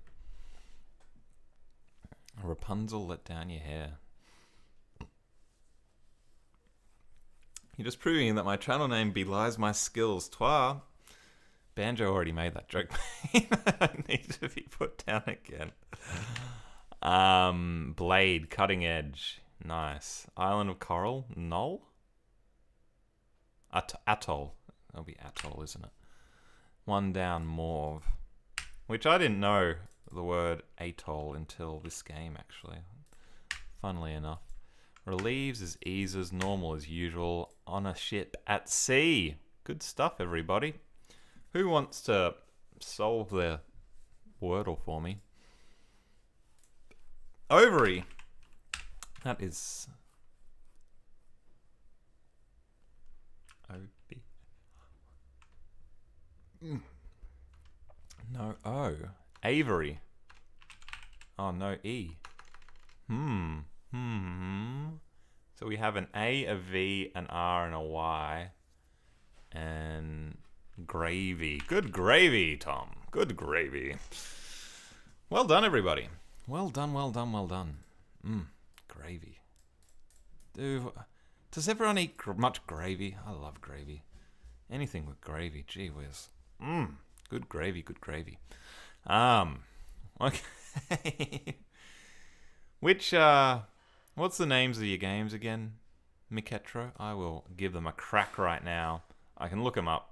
Rapunzel, let down your hair. You're just proving that my channel name belies my skills. Twa. Banjo already made that joke. I need to be put down again. Blade, cutting edge. Nice. Island of Coral. Null? Atoll. That'll be atoll, isn't it? One down, mauve. Which I didn't know the word atoll until this game, actually. Funnily enough. Relieves is eases, normal as usual. On a ship at sea. Good stuff, everybody. Who wants to solve their Wordle for me? Ovary. That is... O-B. No O. Avery. Oh, no E. So we have an A, a V, an R, and a Y. And gravy. Good gravy, Tom. Good gravy. Well done, everybody. Well done, well done, well done. Gravy. Does everyone eat much gravy? I love gravy. Anything with gravy, gee whiz. Good gravy, good gravy. Okay. What's the names of your games again, Miketro? I will give them a crack right now. I can look them up.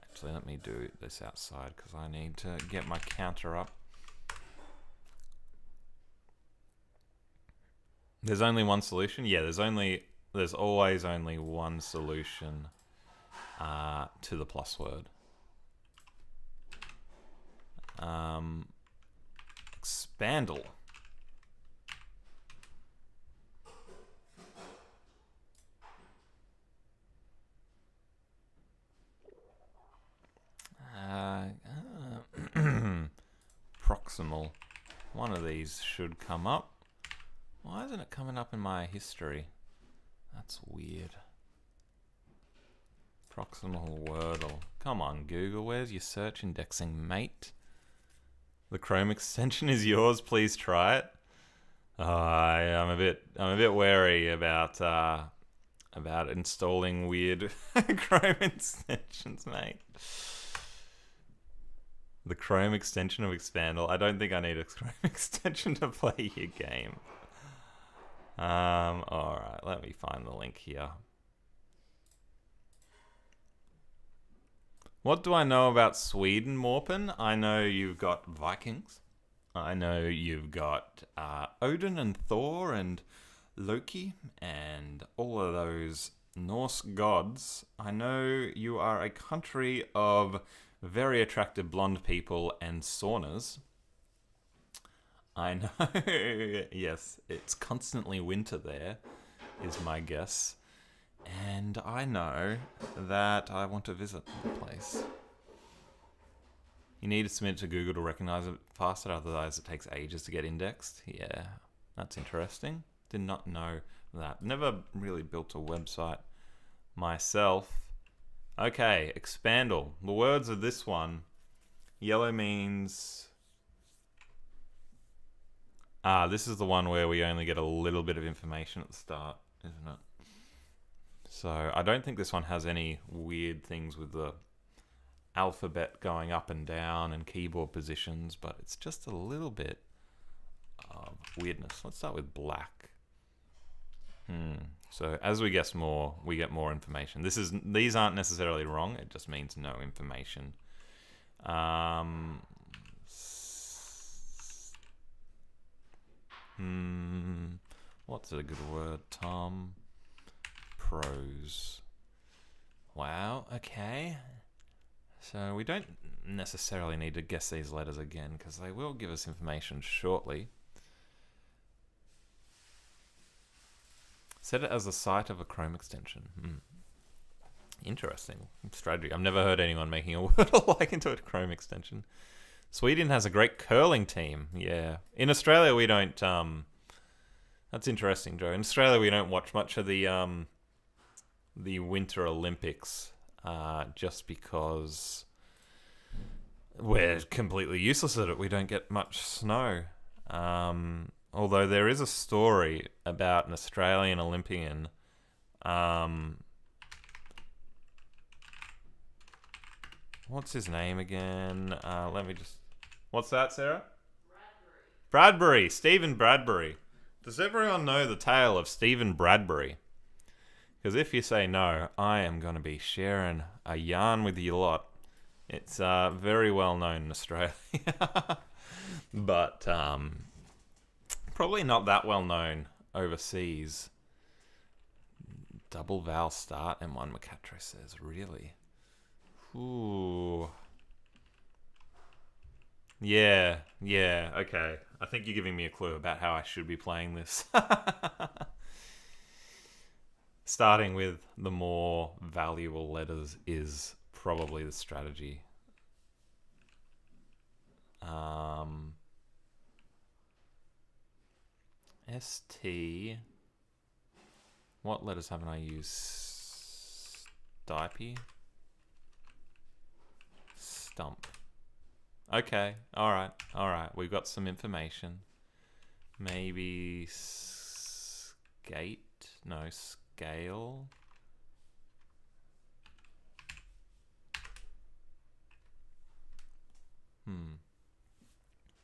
Actually, let me do this outside because I need to get my counter up. There's only one solution? Yeah, there's always only one solution to the plus word. Expandle. Proximal. One of these should come up. Why isn't it coming up in my history? That's weird. Proximal Wordle. Come on, Google. Where's your search indexing, mate? The Chrome extension is yours. Please try it. I'm a bit wary about installing weird Chrome extensions, mate. The Chrome extension of Expandle. I don't think I need a Chrome extension to play your game. Alright, let me find the link here. What do I know about Sweden, Morpen? I know you've got Vikings. I know you've got Odin and Thor and Loki and all of those Norse gods. I know you are a country of very attractive blonde people and saunas. I know, yes, it's constantly winter there, is my guess. And I know that I want to visit the place. You need to submit to Google to recognize it faster, otherwise it takes ages to get indexed. Yeah, that's interesting. Did not know that. Never really built a website myself. Okay, Expandle. The words of this one. Yellow means... this is the one where we only get a little bit of information at the start, isn't it? So I don't think this one has any weird things with the alphabet going up and down and keyboard positions, but it's just a little bit of weirdness. Let's start with black. So as we guess more, we get more information. These aren't necessarily wrong. It just means no information. What's a good word, Tom? Prose. Wow, okay. So we don't necessarily need to guess these letters again because they will give us information shortly. Set it as the site of a Chrome extension. Interesting strategy. I've never heard anyone making a word alike into a Chrome extension. Sweden has a great curling team. Yeah. In Australia, we don't... That's interesting, Joe. In Australia, we don't watch much of the Winter Olympics just because we're completely useless at it. We don't get much snow. Although there is a story about an Australian Olympian. What's his name again? Let me just... What's that, Sarah? Bradbury. Stephen Bradbury. Does everyone know the tale of Stephen Bradbury? Because if you say no, I am going to be sharing a yarn with you lot. It's very well known in Australia. But probably not that well known overseas. Double vowel start, M1 Macatro says. Really? Ooh. Yeah, okay. I think you're giving me a clue about how I should be playing this. Starting with the more valuable letters is probably the strategy. ST. What letters haven't I used? Stipe. Stump. Okay. All right. All right. We've got some information. Maybe skate? No, scale.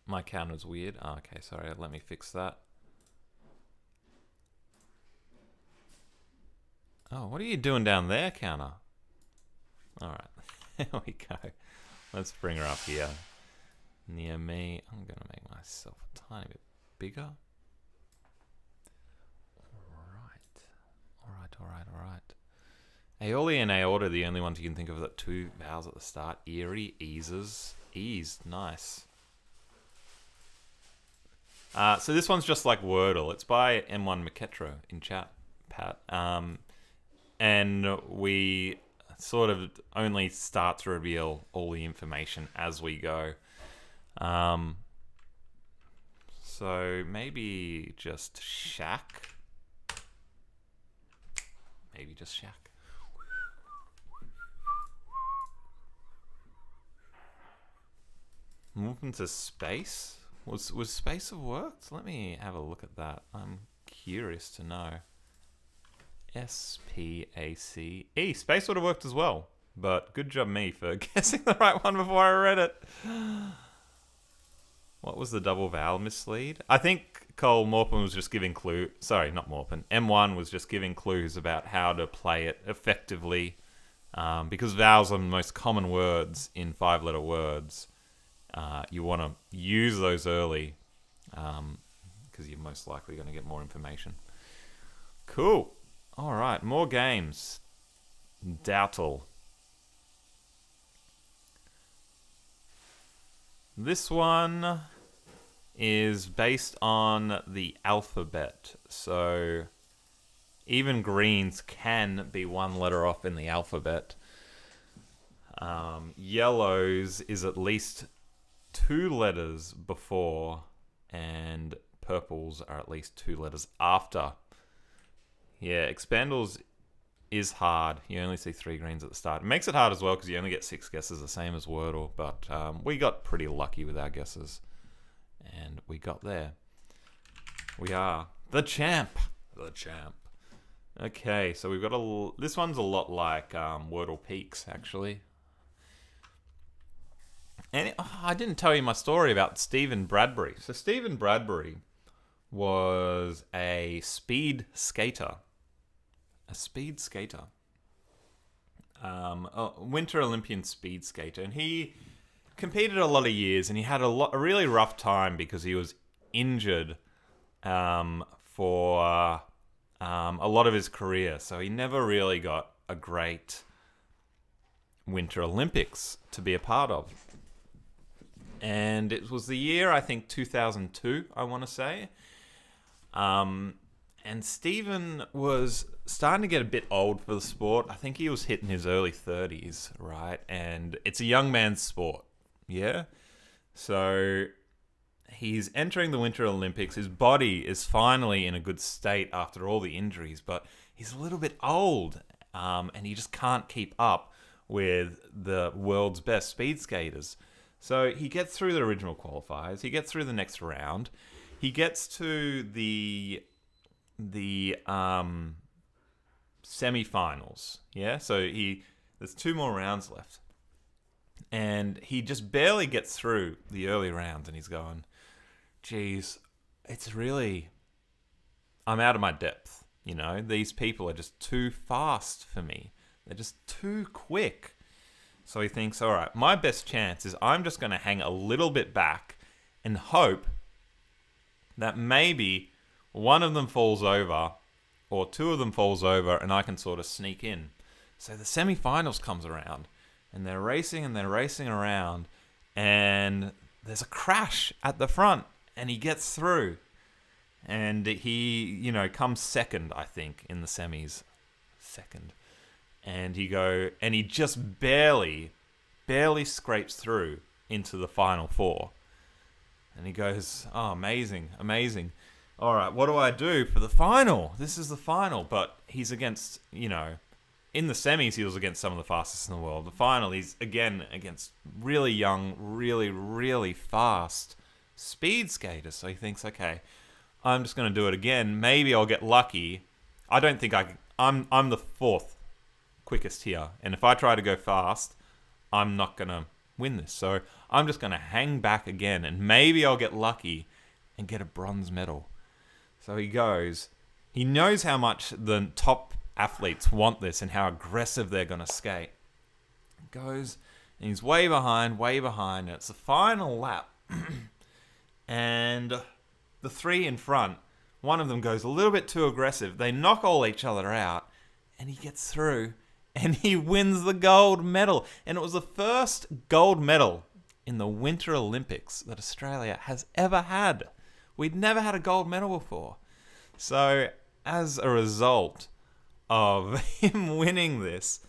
My counter's weird. Oh, okay, sorry. Let me fix that. Oh, what are you doing down there, counter? All right. There we go. Let's bring her up here. Near me. I'm going to make myself a tiny bit bigger. All right. Aeoli and aorta are the only ones you can think of that two vowels at the start. Eerie, eases, eased. Nice. So this one's just like Wordle. It's by M1 McKetro in chat, Pat. And we sort of only start to reveal all the information as we go. So maybe just Shaq. Maybe just Shaq. Move into space? Was space have worked? Let me have a look at that. I'm curious to know. SPACE. Space would have worked as well. But good job me for guessing the right one before I read it. What was the double vowel mislead? I think Cole Morpin was just giving clue. Sorry, not Morpin. M1 was just giving clues about how to play it effectively. Because vowels are the most common words in 5-letter words. You want to use those early because you're most likely going to get more information. Cool. All right, more games. Doubtle. This one is based on the alphabet. So even greens can be one letter off in the alphabet. Yellows is at least 2 letters before, and purples are at least 2 letters after. Yeah, Expandables is hard. You only see 3 greens at the start. It makes it hard as well because you only get 6 guesses, the same as Wordle, but we got pretty lucky with our guesses, and we got there. We are the champ. The champ. Okay, so we've got this one's a lot like Wordle Peaks, actually. And I didn't tell you my story about Stephen Bradbury. So Stephen Bradbury was a speed skater. A Winter Olympian speed skater. And he competed a lot of years, and he had a really rough time because he was injured for a lot of his career. So he never really got a great Winter Olympics to be a part of. And it was the year, I think, 2002, I want to say. And Stephen was starting to get a bit old for the sport. I think he was hitting his early 30s, right? And it's a young man's sport, yeah? So he's entering the Winter Olympics. His body is finally in a good state after all the injuries, but he's a little bit old, and he just can't keep up with the world's best speed skaters. So he gets through the original qualifiers. He gets through the next round. He gets to the semi-finals. Yeah, so there's 2 more rounds left, and he just barely gets through the early rounds. And he's going, "Geez, I'm out of my depth. You know, these people are just too fast for me. They're just too quick." So he thinks, all right, my best chance is I'm just going to hang a little bit back and hope that maybe one of them falls over or 2 of them falls over and I can sort of sneak in. So the semi-finals comes around, and they're racing around, and there's a crash at the front, and he gets through. And he, comes second, I think, in the semis. Second. And he just barely scrapes through into the final 4. And he goes, "Oh, amazing. All right, what do I do for the final? This is the final." But he's against, in the semis, he was against some of the fastest in the world. The final, he's again against really young, really, really fast speed skaters. So he thinks, okay, I'm just going to do it again. Maybe I'll get lucky. I don't think I'm the fourth quickest here. And if I try to go fast, I'm not going to win this. So I'm just going to hang back again. And maybe I'll get lucky and get a bronze medal. So he goes. He knows how much the top athletes want this and how aggressive they're going to skate. He goes, and he's way behind, and it's the final lap. And the three in front, one of them goes a little bit too aggressive. They knock all each other out, and he gets through, and he wins the gold medal. And it was the first gold medal in the Winter Olympics that Australia has ever had. We'd never had a gold medal before. So, as a result of him winning this,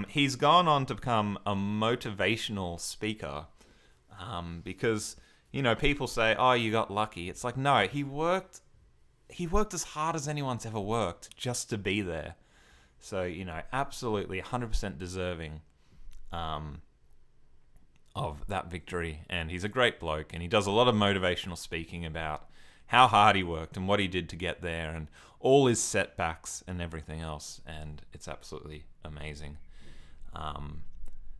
he's gone on to become a motivational speaker. Because, you know, people say, oh, you got lucky. It's like, no, he worked as hard as anyone's ever worked just to be there. So, you know, absolutely 100% deserving of that victory. And he's a great bloke, and he does a lot of motivational speaking about how hard he worked and what he did to get there and all his setbacks and everything else. And it's absolutely amazing.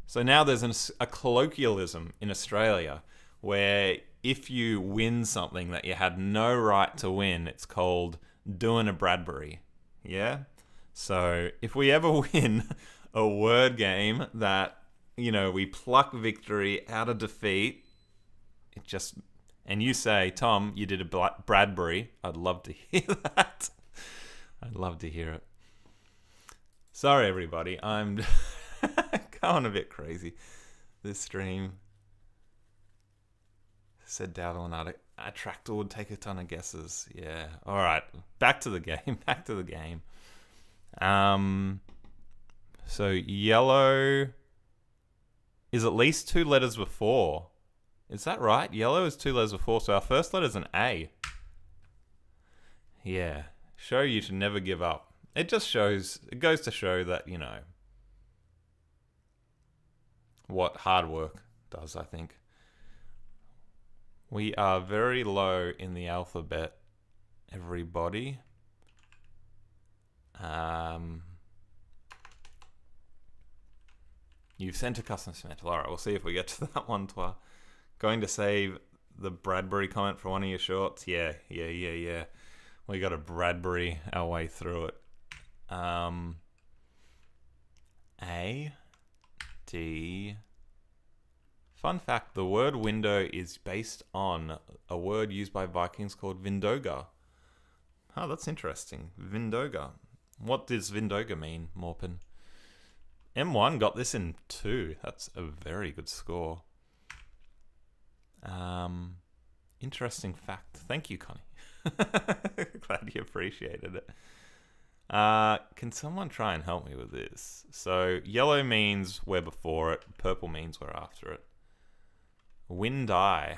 So now there's a colloquialism in Australia where if you win something that you had no right to win, it's called doing a Bradbury. Yeah? So if we ever win a word game that, you know, we pluck victory out of defeat, it just... And you say, Tom, you did a Bradbury. I'd love to hear that. I'd love to hear it. Sorry, everybody. I'm going a bit crazy this stream. Said Dowdle and Attractor would take a ton of guesses. Yeah. All right. Back to the game. So yellow is at least 2 letters before. Is that right? Yellow is 2 letters before, so our first letter is an A. Yeah. Show you to never give up. It goes to show that, you know, what hard work does, I think. We are very low in the alphabet, everybody. You've sent a custom submittal. Alright, we'll see if we get to that one. Going to save the Bradbury comment for one of your shorts. Yeah. We got to Bradbury our way through it. A, D. Fun fact, the word window is based on a word used by Vikings called Vindoga. Oh, that's interesting. Vindoga. What does Vindoga mean, Morpin? M1 got this in 2. That's a very good score. Interesting fact. Thank you, Connie. Glad you appreciated it. Can someone try and help me with this? So, yellow means we're before it. Purple means we're after it. Windeye.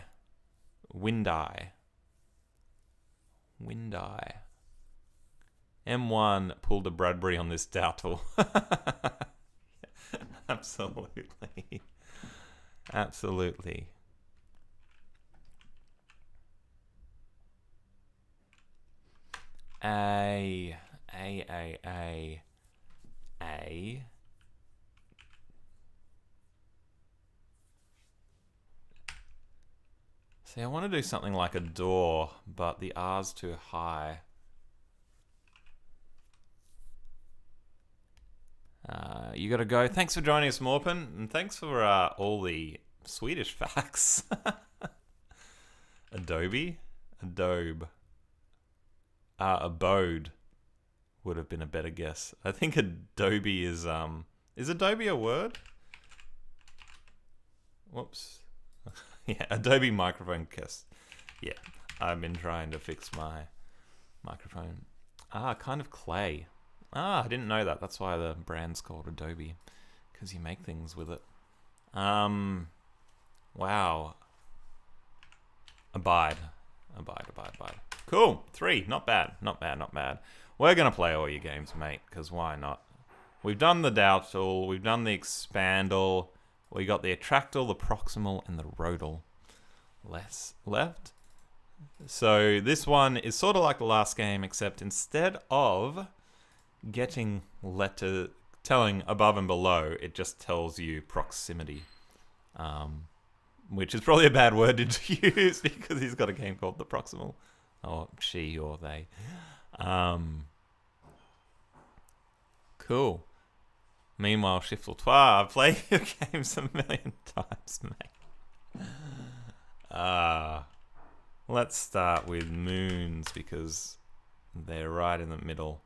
M1 pulled a Bradbury on this Doubtful. Absolutely. A. See, I want to do something like a door, but the R's too high. You gotta go. Thanks for joining us, Morpin, and thanks for all the Swedish facts. Adobe. Abode would have been a better guess. I think Adobe is Adobe a word? Whoops. Yeah, Adobe microphone cast. Yeah, I've been trying to fix my microphone. Kind of clay. I didn't know that. That's why the brand's called Adobe, because you make things with it. Wow. Abide. Cool. 3. Not bad. We're going to play all your games, mate, because why not? We've done the Doubtful, we've done the Expandal, we got the Attractal, the Proximal, and the Rodal. Less left. So this one is sort of like the last game, except instead of getting telling above and below, it just tells you proximity. Which is probably a bad word to use because he's got a game called The Proximal. Or she or they. Cool. Meanwhile, Shiftletois, I've played your games a million times, mate. Let's start with Moons because they're right in the middle,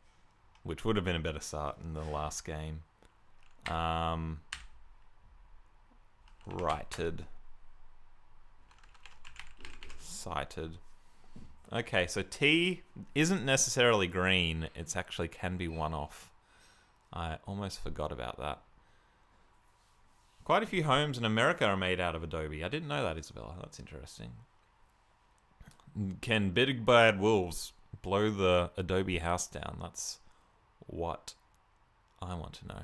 which would have been a better start in the last game. Righted. Sighted. Okay, so T isn't necessarily green. It's actually can be one off. I almost forgot about that. Quite a few homes in America are made out of Adobe. I didn't know that, Isabella. That's interesting. Can Big Bad Wolves blow the Adobe house down? That's what I want to know.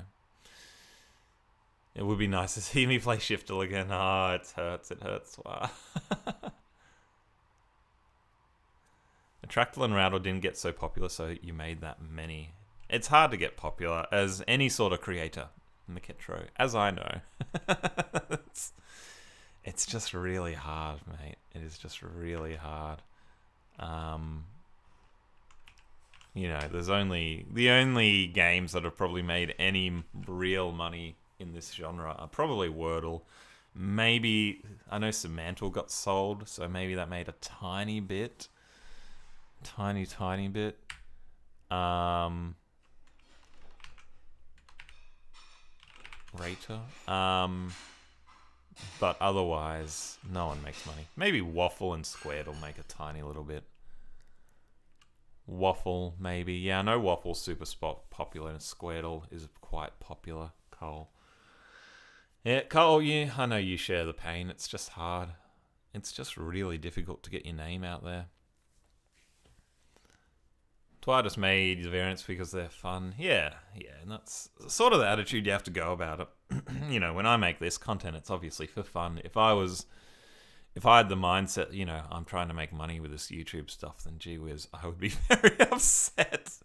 It would be nice to see me play Shiftle again. Ah, it hurts. It hurts. Wow. Attractal and Rattle didn't get so popular, so you made that many. It's hard to get popular as any sort of creator, McKetro, as I know. It's just really hard, mate. It is just really hard. You know, there's the only games that have probably made any real money in this genre are probably Wordle. Maybe, I know Semantle got sold, so maybe that made a tiny bit. Tiny bit. Rater. But otherwise, no one makes money. Maybe Waffle and Squared will make a tiny little bit. Waffle, maybe. Yeah, I know Waffle's super popular and Squirtle is quite popular. Cole. Yeah, Cole, I know you share the pain. It's just hard. It's just really difficult to get your name out there. Twi just made the variants because they're fun. Yeah, and that's sort of the attitude you have to go about it. You know, when I make this content, it's obviously for fun. If I had the mindset, you know, I'm trying to make money with this YouTube stuff, then gee whiz, I would be very upset.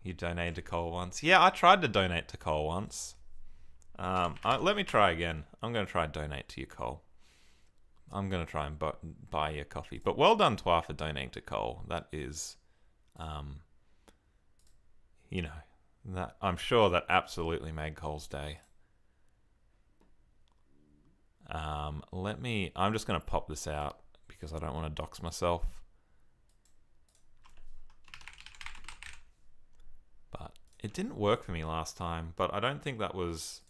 You donated to Cole once. Yeah, I tried to donate to Cole once. Let me try again. I'm going to try and donate to you, Cole. I'm going to try and buy you a coffee. But well done, Twa, for donating to Cole. That is, you know, that I'm sure that absolutely made Cole's day. I'm just going to pop this out because I don't want to dox myself. But it didn't work for me last time, but I don't think that was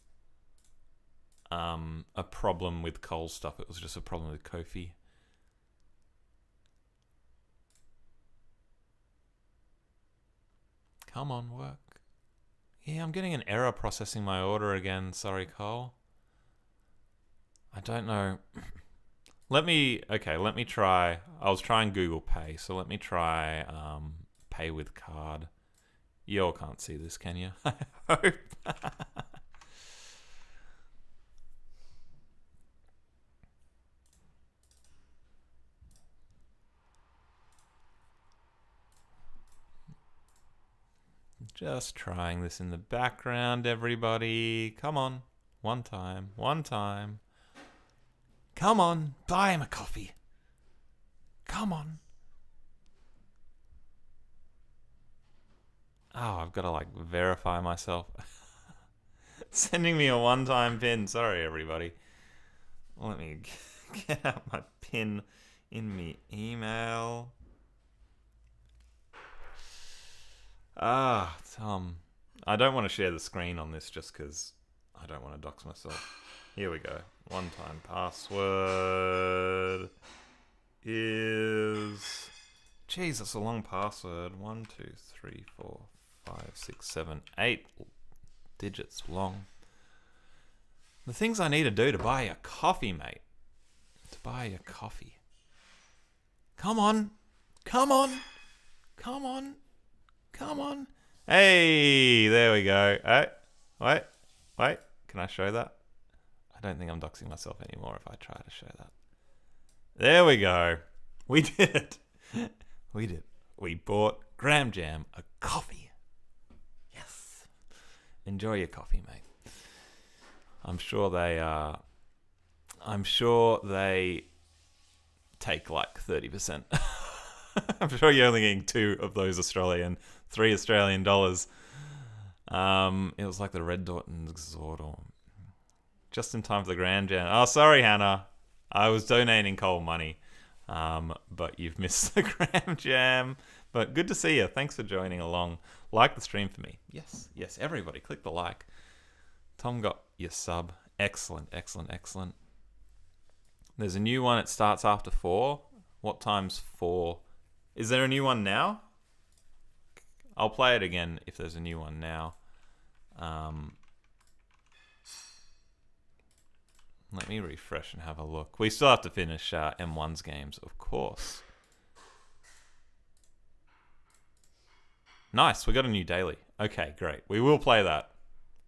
a problem with Cole's stuff. It was just a problem with Ko-fi. Come on, work. Yeah, I'm getting an error processing my order again. Sorry, Cole. I don't know. Let me try. I was trying Google Pay, so let me try pay with card. You all can't see this, can you? I hope. Just trying this in the background, everybody. Come on. One time. Come on, buy him a coffee. Come on. Oh, I've got to like verify myself. Sending me a one-time pin. Sorry, everybody. Let me get out my pin in me email. Tom. I don't want to share the screen on this just because I don't want to dox myself. Here we go. One-time password is... Jeez, that's a long password. 1, 2, 3, 4, 5, 6, 7, 8 digits long. The things I need to do to buy a coffee, mate. To buy a coffee. Come on. Come on. Hey, there we go. Hey, wait. Can I show that? I don't think I'm doxing myself anymore if I try to show that. There we go. We did it. We did. We bought Gram Jam a coffee. Yes. Enjoy your coffee, mate. I'm sure they take like 30%. I'm sure you're only getting 2 of those Australian, 3 Australian dollars. It was like the Red Dot and Exhortor. Just in time for the Gram Jam. Oh, sorry, Hannah. I was donating coal money. But you've missed the Gram Jam. But good to see you. Thanks for joining along. Like the stream for me. Yes, everybody. Click the like. Tom got your sub. Excellent. There's a new one. It starts after 4. What time's 4? Is there a new one now? I'll play it again if there's a new one now. Let me refresh and have a look. We still have to finish M1's games, of course. Nice, we got a new daily. Okay, great. We will play that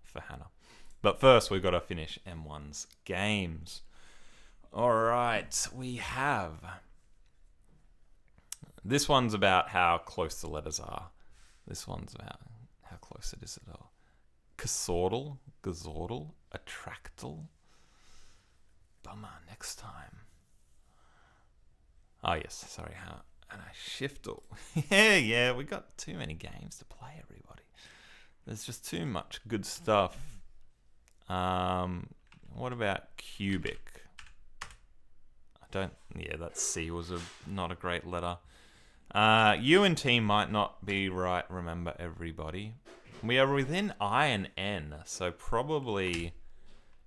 for Hannah. But first, we've got to finish M1's games. All right, we have... This one's about how close the letters are. This one's about how close it is at all. Casortal, gazordal, attractal. Bummer, next time. Oh, yes, sorry, how... And I shiftle. yeah, we got too many games to play, everybody. There's just too much good stuff. What about cubic? That C was not a great letter. U and T might not be right, remember, everybody. We are within I and N, so probably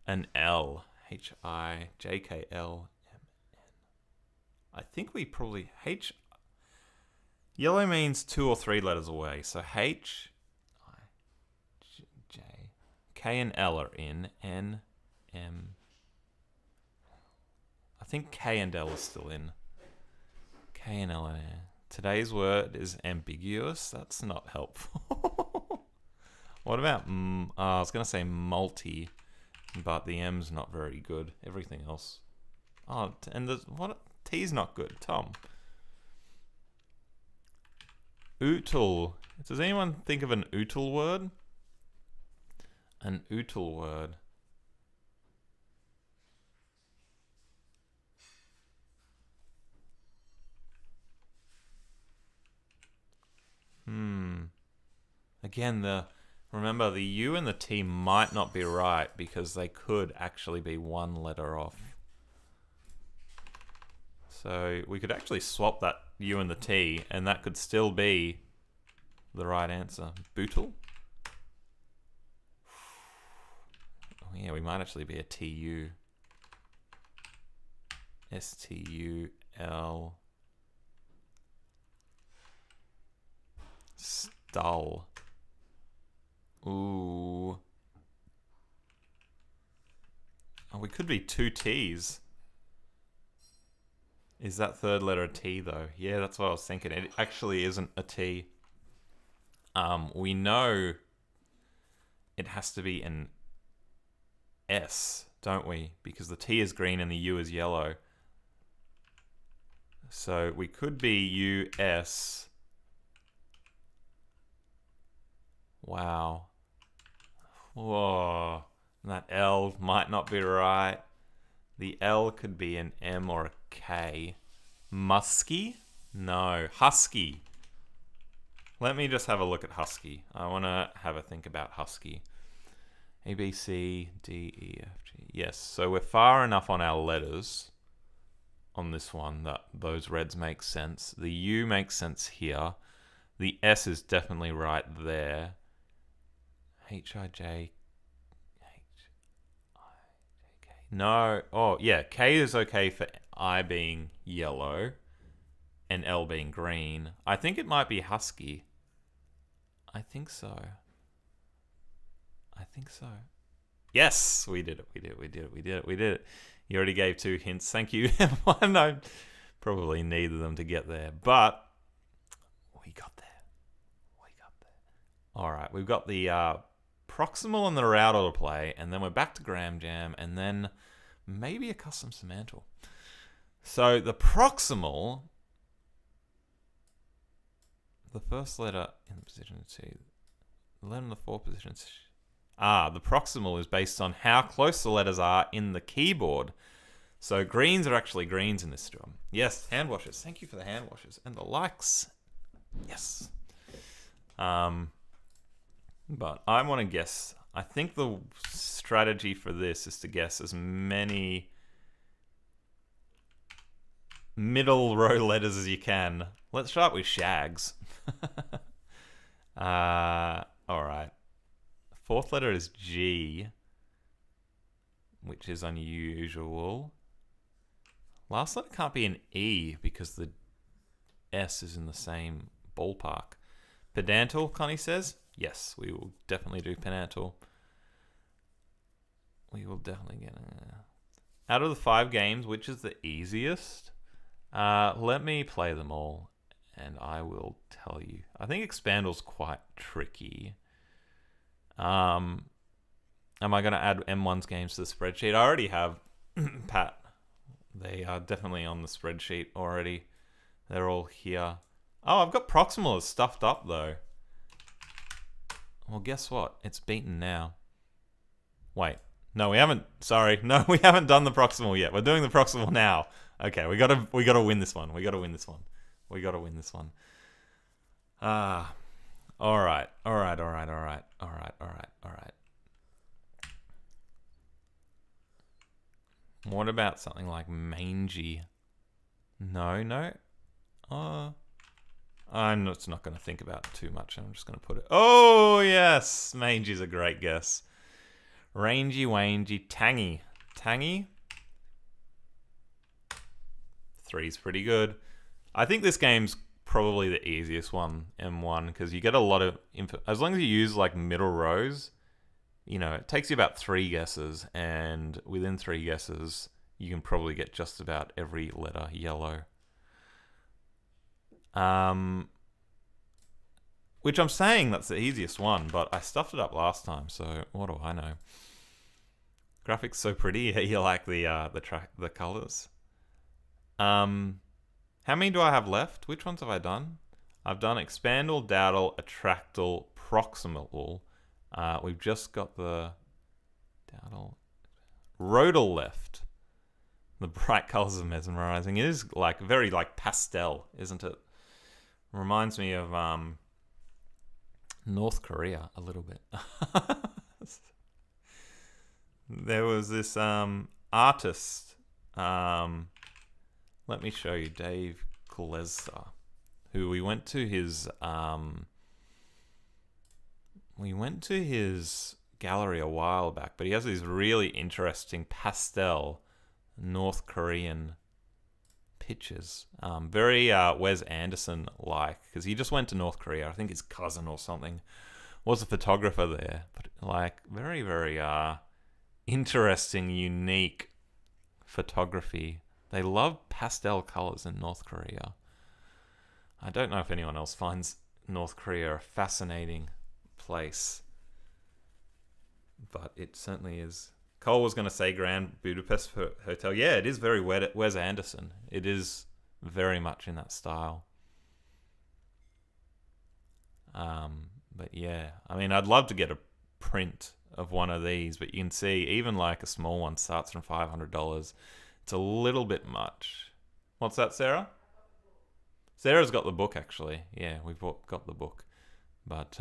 an L. H-I-J-K-L-M-N. I think we probably... Yellow means 2 or 3 letters away, so H, I, J, K and L are in, N, M. I think K and L is still in. K and L are in. Today's word is ambiguous. That's not helpful. What about, I was going to say multi, but the M's not very good. Everything else. Oh, and T's not good. Tom. Ootle. Does anyone think of an ootle word? An ootle word. Again, remember the U and the T might not be right because they could actually be 1 letter off. So we could actually swap that U and the T, and that could still be the right answer. Bootle? Oh yeah, we might actually be a TU. S-T-U-L. Stull. Ooh. Oh, we could be 2 T's. Is that third letter a T, though? Yeah, that's what I was thinking. It actually isn't a T. We know it has to be an S, don't we? Because the T is green and the U is yellow. So we could be U-S. Wow. Whoa. That L might not be right. The L could be an M or a K. Musky? No. Husky. Let me just have a look at husky. I want to have a think about husky. A, B, C, D, E, F, G. Yes, so we're far enough on our letters on this one that those reds make sense. The U makes sense here. The S is definitely right there. H-I-J... H-I-J-K. No. Oh, yeah. K is okay for I being yellow and L being green. I think it might be husky. I think so. Yes, we did it. You already gave 2 hints. Thank you. I probably needed them to get there, but we got there. All right, we've got the proximal and the route autoplay, and then we're back to Gram Jam, and then maybe a custom semantle. So the proximal, the first letter in the position 2, the letter in the 4 position. The proximal is based on how close the letters are in the keyboard. So greens are actually greens in this drum. Yes, hand washers. Thank you for the hand washers and the likes. Yes. But I want to guess. I think the strategy for this is to guess as many middle row letters as you can. Let's start with shags. All right. Fourth letter is G, which is unusual. Last letter can't be an E because the S is in the same ballpark. Pedantal, Connie says. Yes, we will definitely do pedantal. We will definitely get... Out of the 5 games, which is the easiest? Let me play them all, and I will tell you. I think Expandal's quite tricky. Am I going to add M1's games to the spreadsheet? I already have, Pat. They are definitely on the spreadsheet already. They're all here. Oh, I've got Proximal stuffed up, though. Well, guess what? It's beaten now. Wait. No, we haven't. Sorry. No, we haven't done the Proximal yet. We're doing the Proximal now. Okay, we gotta win this one. We gotta win this one. All right. What about something like mangy? No. I'm not going to think about it too much. I'm just going to put it... Oh, yes! Mangy's a great guess. Rangy, wangy, tangy. Tangy? 3's pretty good. I think this game's probably the easiest one, M1, because you get a lot of info. As long as you use like middle rows, you know, it takes you about 3 guesses, and within 3 guesses, you can probably get just about every letter yellow. Which I'm saying that's the easiest one, but I stuffed it up last time, so what do I know? Graphics so pretty. You like the colors. How many do I have left? Which ones have I done? I've done Expandal, Dowdle, Attractal, Proximal. We've just got the Dowdle, Rodal left. The bright colors are mesmerizing. It is like very like pastel, isn't it? Reminds me of North Korea a little bit. There was this artist. Let me show you, Dave Gleza, who we went to his gallery a while back, but he has these really interesting pastel North Korean pictures. Very Wes Anderson like, because he just went to North Korea. I think his cousin or something was a photographer there, but like very, very interesting, unique photography. They love pastel colors in North Korea. I don't know if anyone else finds North Korea a fascinating place, but it certainly is. Cole was going to say Grand Budapest Hotel. Yeah, it is very Wes Anderson. It is very much in that style. But yeah, I mean, I'd love to get a print of one of these, but you can see even like a small one starts from $500. It's a little bit much. What's that, Sarah? Sarah's got the book, actually. Yeah, we've got the book. But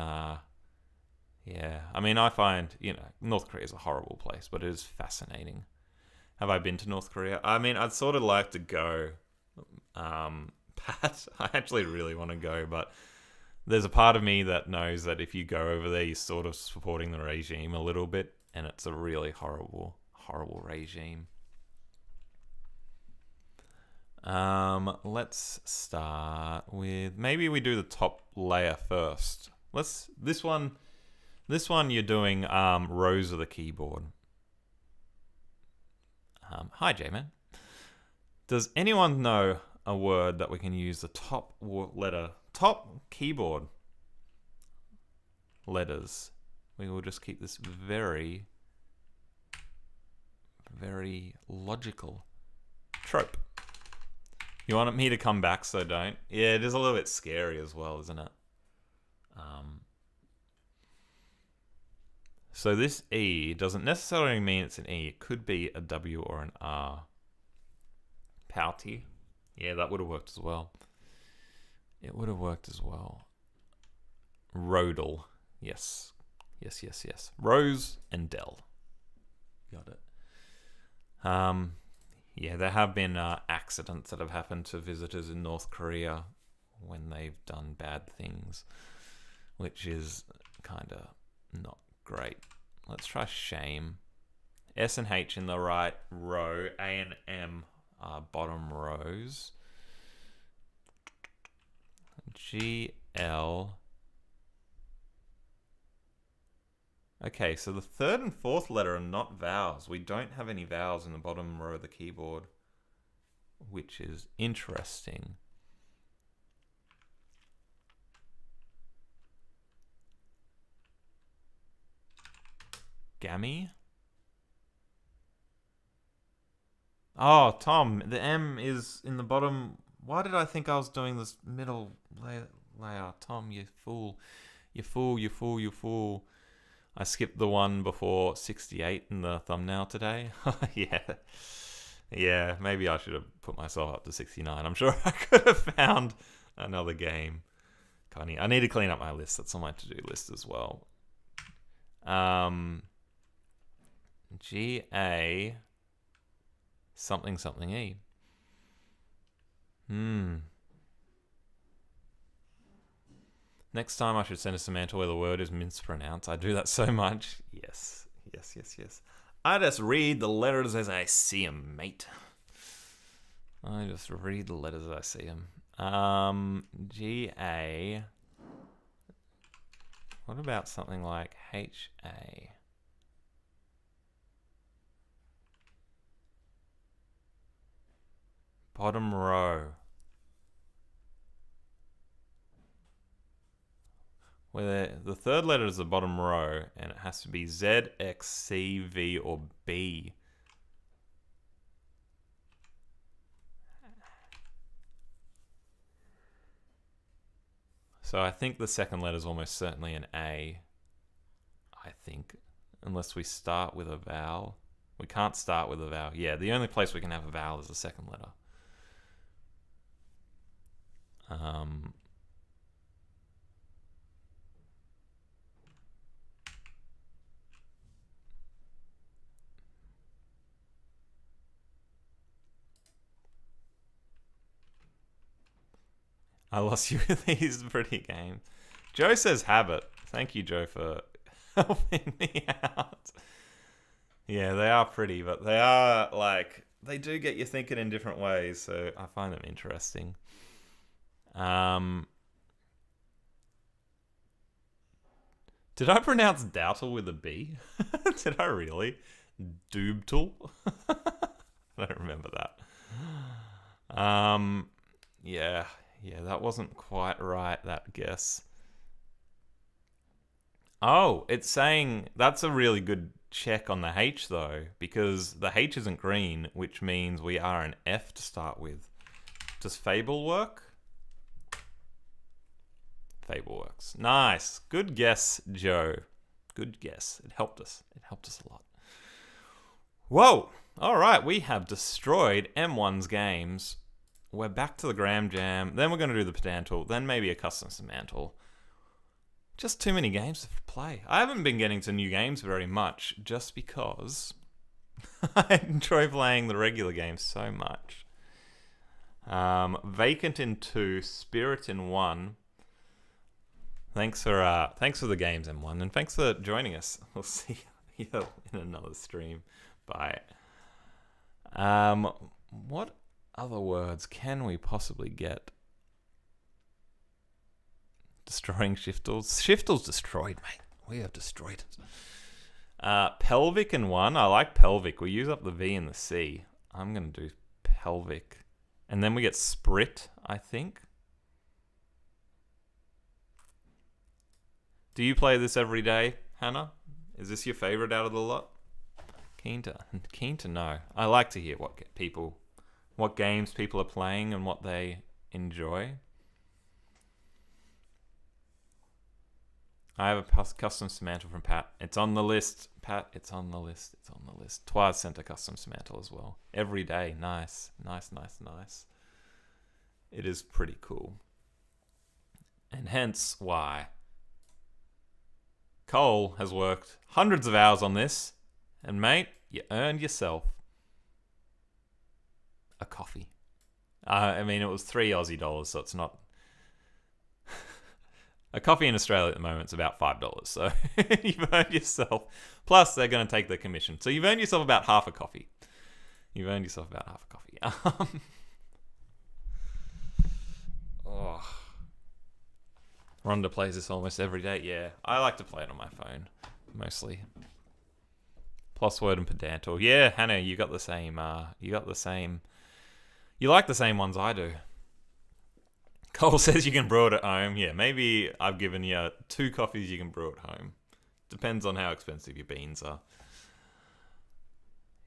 yeah, I mean, I find, you know, North Korea is a horrible place, but it is fascinating. Have I been to North Korea? I mean, I'd sort of like to go, Pat. I actually really want to go, but there's a part of me that knows that if you go over there, you're sort of supporting the regime a little bit, and it's a really horrible, horrible regime. Let's start with, maybe we do the top layer first. This one you're doing rows of the keyboard. Hi, J-Man. Does anyone know a word that we can use the top keyboard? letters. We will just keep this very, very logical. Trope. You want me to come back, so don't. Yeah, it is a little bit scary as well, isn't it? So this E doesn't necessarily mean it's an E. It could be a W or an R. Pouty. Yeah, that would have worked as well. It would have worked as well. Rodel. Yes. Yes, yes, yes. Rose and Dell. Got it. Yeah, there have been accidents that have happened to visitors in North Korea when they've done bad things, which is kind of not great. Let's try shame. S and H in the right row. A and M are bottom rows. G, L. Okay, so the third and fourth letter are not vowels. We don't have any vowels in the bottom row of the keyboard, which is interesting. Gammy? Oh, Tom, the M is in the bottom. Why did I think I was doing this middle layer? Tom, you fool. You fool, you fool, you fool. I skipped the one before 68 in the thumbnail today. Yeah. Yeah, maybe I should have put myself up to 69. I'm sure I could have found another game. I need to clean up my list. That's on my to-do list as well. G-A... something something E. Next time I should send a Samantha where the word is mispronounced. I do that so much. Yes, yes, yes, yes. I just read the letters as I see them, mate. I just read the letters as I see them. G-A. What about something like H-A? Bottom row. Where the third letter is the bottom row, and it has to be Z, X, C, V, or B. So I think the second letter is almost certainly an A. I think, unless we start with a vowel. We can't start with a vowel. Yeah, the only place we can have a vowel is the second letter. I lost you with these pretty games. Joe says habit. Thank you, Joe, for helping me out. Yeah, they are pretty, but they are like, they do get you thinking in different ways, so I find them interesting. Did I pronounce Doubtle with a B? Did I really? Doobtle? I don't remember that. Yeah, that wasn't quite right, that guess. Oh, it's saying that's a really good check on the H though, because the H isn't green, which means we are an F to start with. Does Fable work? Fable works. Nice. Good guess, Joe. Good guess. It helped us. It helped us a lot. Whoa! Alright, we have destroyed M1's games. We're back to the Gram Jam. Then we're going to do the Pedantal. Then maybe a custom Semantle. Just too many games to play. I haven't been getting to new games very much, just because I enjoy playing the regular games so much. Vacant in 2, Spirit in 1. Thanks for the games, M1, and thanks for joining us. We'll see you in another stream. Bye. What other words can we possibly get? Destroying Shiftles. Shiftles destroyed, mate. We have destroyed it. Pelvic in 1. I like pelvic. We use up the V and the C. I'm going to do pelvic. And then we get sprit, I think. Do you play this every day, Hannah? Is this your favorite out of the lot? Keen to know. I like to hear what games people are playing and what they enjoy. I have a custom Semantle from Pat. It's on the list. Pat, it's on the list. It's on the list. Twaz sent a custom Semantle as well. Every day. Nice. Nice. It is pretty cool. And hence why Cole has worked hundreds of hours on this. And mate, you earned yourself a coffee. I mean, it was $3 Aussie, so it's not... A coffee in Australia at the moment is about $5, so you've earned yourself. Plus, they're going to take the commission. So you've earned yourself about half a coffee. Rhonda plays this almost every day. Yeah, I like to play it on my phone, mostly. Plus Word and Pedantor. Yeah, Hannah, you got the same. You like the same ones I do. Cole says you can brew it at home. Yeah, maybe I've given you 2 coffees you can brew at home. Depends on how expensive your beans are.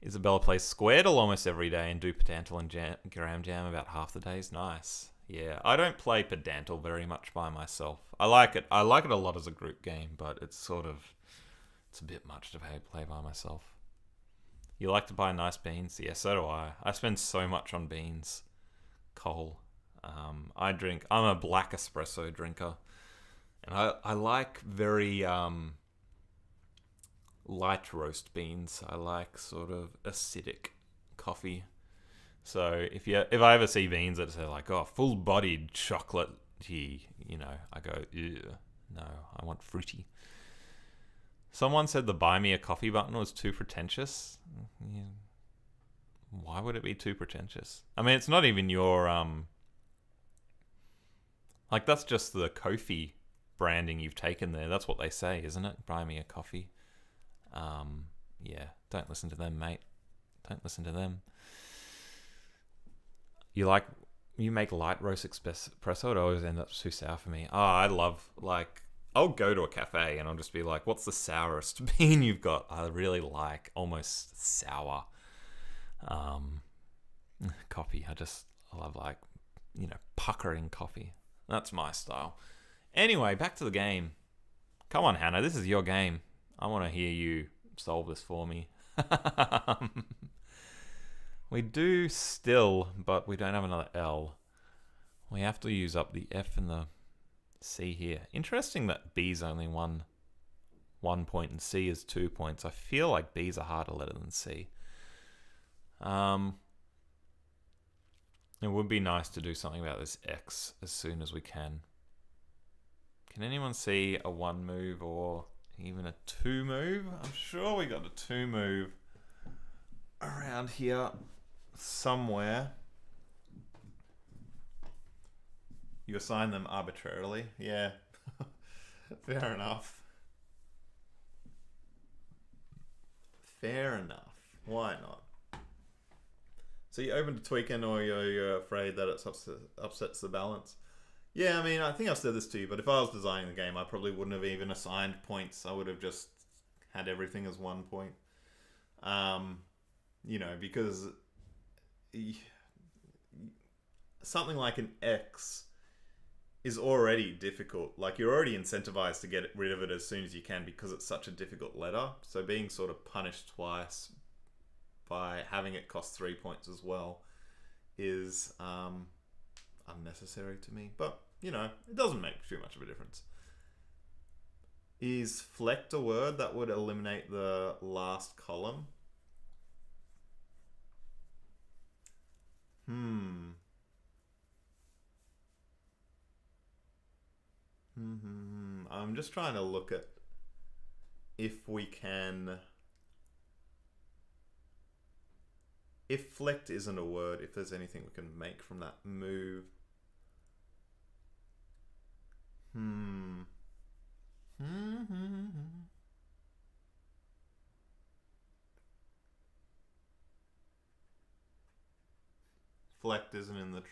Isabella plays Squirtle almost every day and do Pedantle and Gram Jam about half the days. Nice. Yeah, I don't play Pedantle very much by myself. I like it. I like it a lot as a group game, but it's a bit much to play by myself. You like to buy nice beans? Yeah, so do I. I spend so much on beans. Cole. I'm a black espresso drinker, and I like very light roast beans. I like sort of acidic coffee. So if I ever see beans that say like, oh, full bodied chocolate tea, I go, ew, no, I want fruity. Someone said the buy me a coffee button was too pretentious. Yeah. Why would it be too pretentious? I mean, it's not even your like, that's just the Ko-fi branding you've taken there. That's what they say, isn't it? Buy me a coffee. Yeah, don't listen to them, mate. Don't listen to them. You make light roast espresso. It always ends up too sour for me. Oh, I love, I'll go to a cafe and I'll just be like, what's the sourest bean you've got? I really like almost sour coffee. I love puckering coffee. That's my style. Anyway, back to the game. Come on, Hannah. This is your game. I want to hear you solve this for me. We do still, but we don't have another L. We have to use up the F and the C here. Interesting that B's only 1 point and C is 2 points. I feel like B's a harder letter than C. It would be nice to do something about this X as soon as we can. Can anyone see a 1 move or even a 2 move? I'm sure we got a 2 move around here somewhere. You assign them arbitrarily? Yeah. Fair enough. Fair enough. Why not? So you open to tweaking, or you're afraid that it upsets the balance? Yeah, I mean, I think I've said this to you, but if I was designing the game, I probably wouldn't have even assigned points. I would have just had everything as 1 point. Because something like an X is already difficult. Like, you're already incentivized to get rid of it as soon as you can because it's such a difficult letter. So being sort of punished twice by having it cost 3 points as well is unnecessary to me. But, it doesn't make too much of a difference. Is flect a word that would eliminate the last column? I'm just trying to look at if we can... If flect isn't a word, if there's anything we can make from that move. Flect isn't in the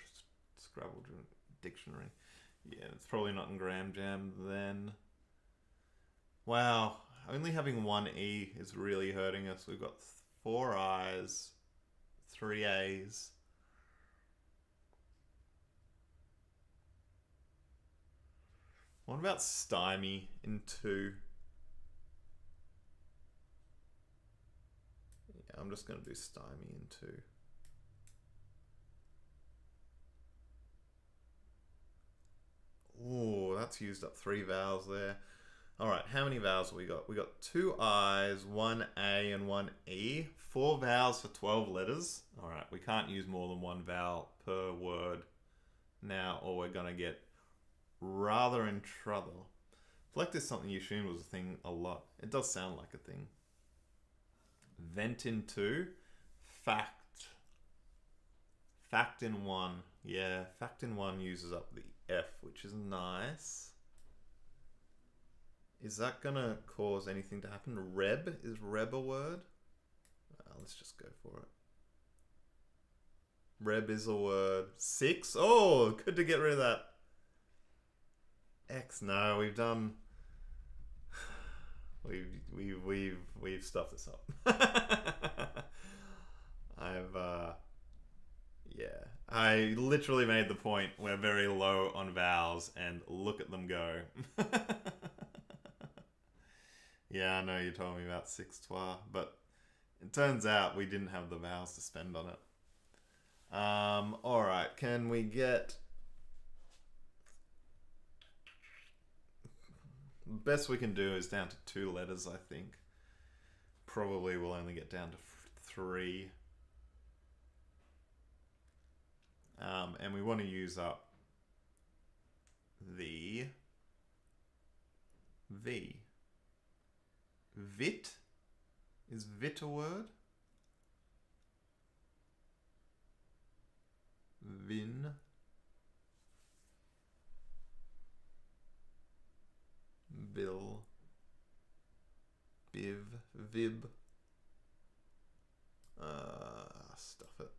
Scrabble dictionary. Yeah, it's probably not in Gram Jam then. Wow, only having one E is really hurting us. We've got 4 I's, 3 A's. What about stymie in 2? Yeah, I'm just going to do stymie in 2. Oh, that's used up 3 vowels there. All right, how many vowels have we got? We got 2 I's, 1 A, and 1 E. 4 vowels for 12 letters. All right, we can't use more than 1 vowel per word now, or we're gonna get rather in trouble. Flex is something you assumed was a thing a lot. It does sound like a thing. Vent in 2. Fact. Fact in 1. Yeah, fact in 1 uses up the F, which is nice. Is that gonna cause anything to happen? Reb? Is reb a word? Let's just go for it. Reb is a word. 6? Oh, good to get rid of that. X, no, we've done... We've stuffed this up. Yeah. I literally made the point we're very low on vowels and look at them go. Yeah, I know you told me about 6 trois, but it turns out we didn't have the vowels to spend on it. Alright, can we get... Best we can do is down to 2 letters, I think. Probably we'll only get down to 3. And we want to use up the V. Vit? Is vit a word? Vin. Bill. Biv. Vib. Stuff it.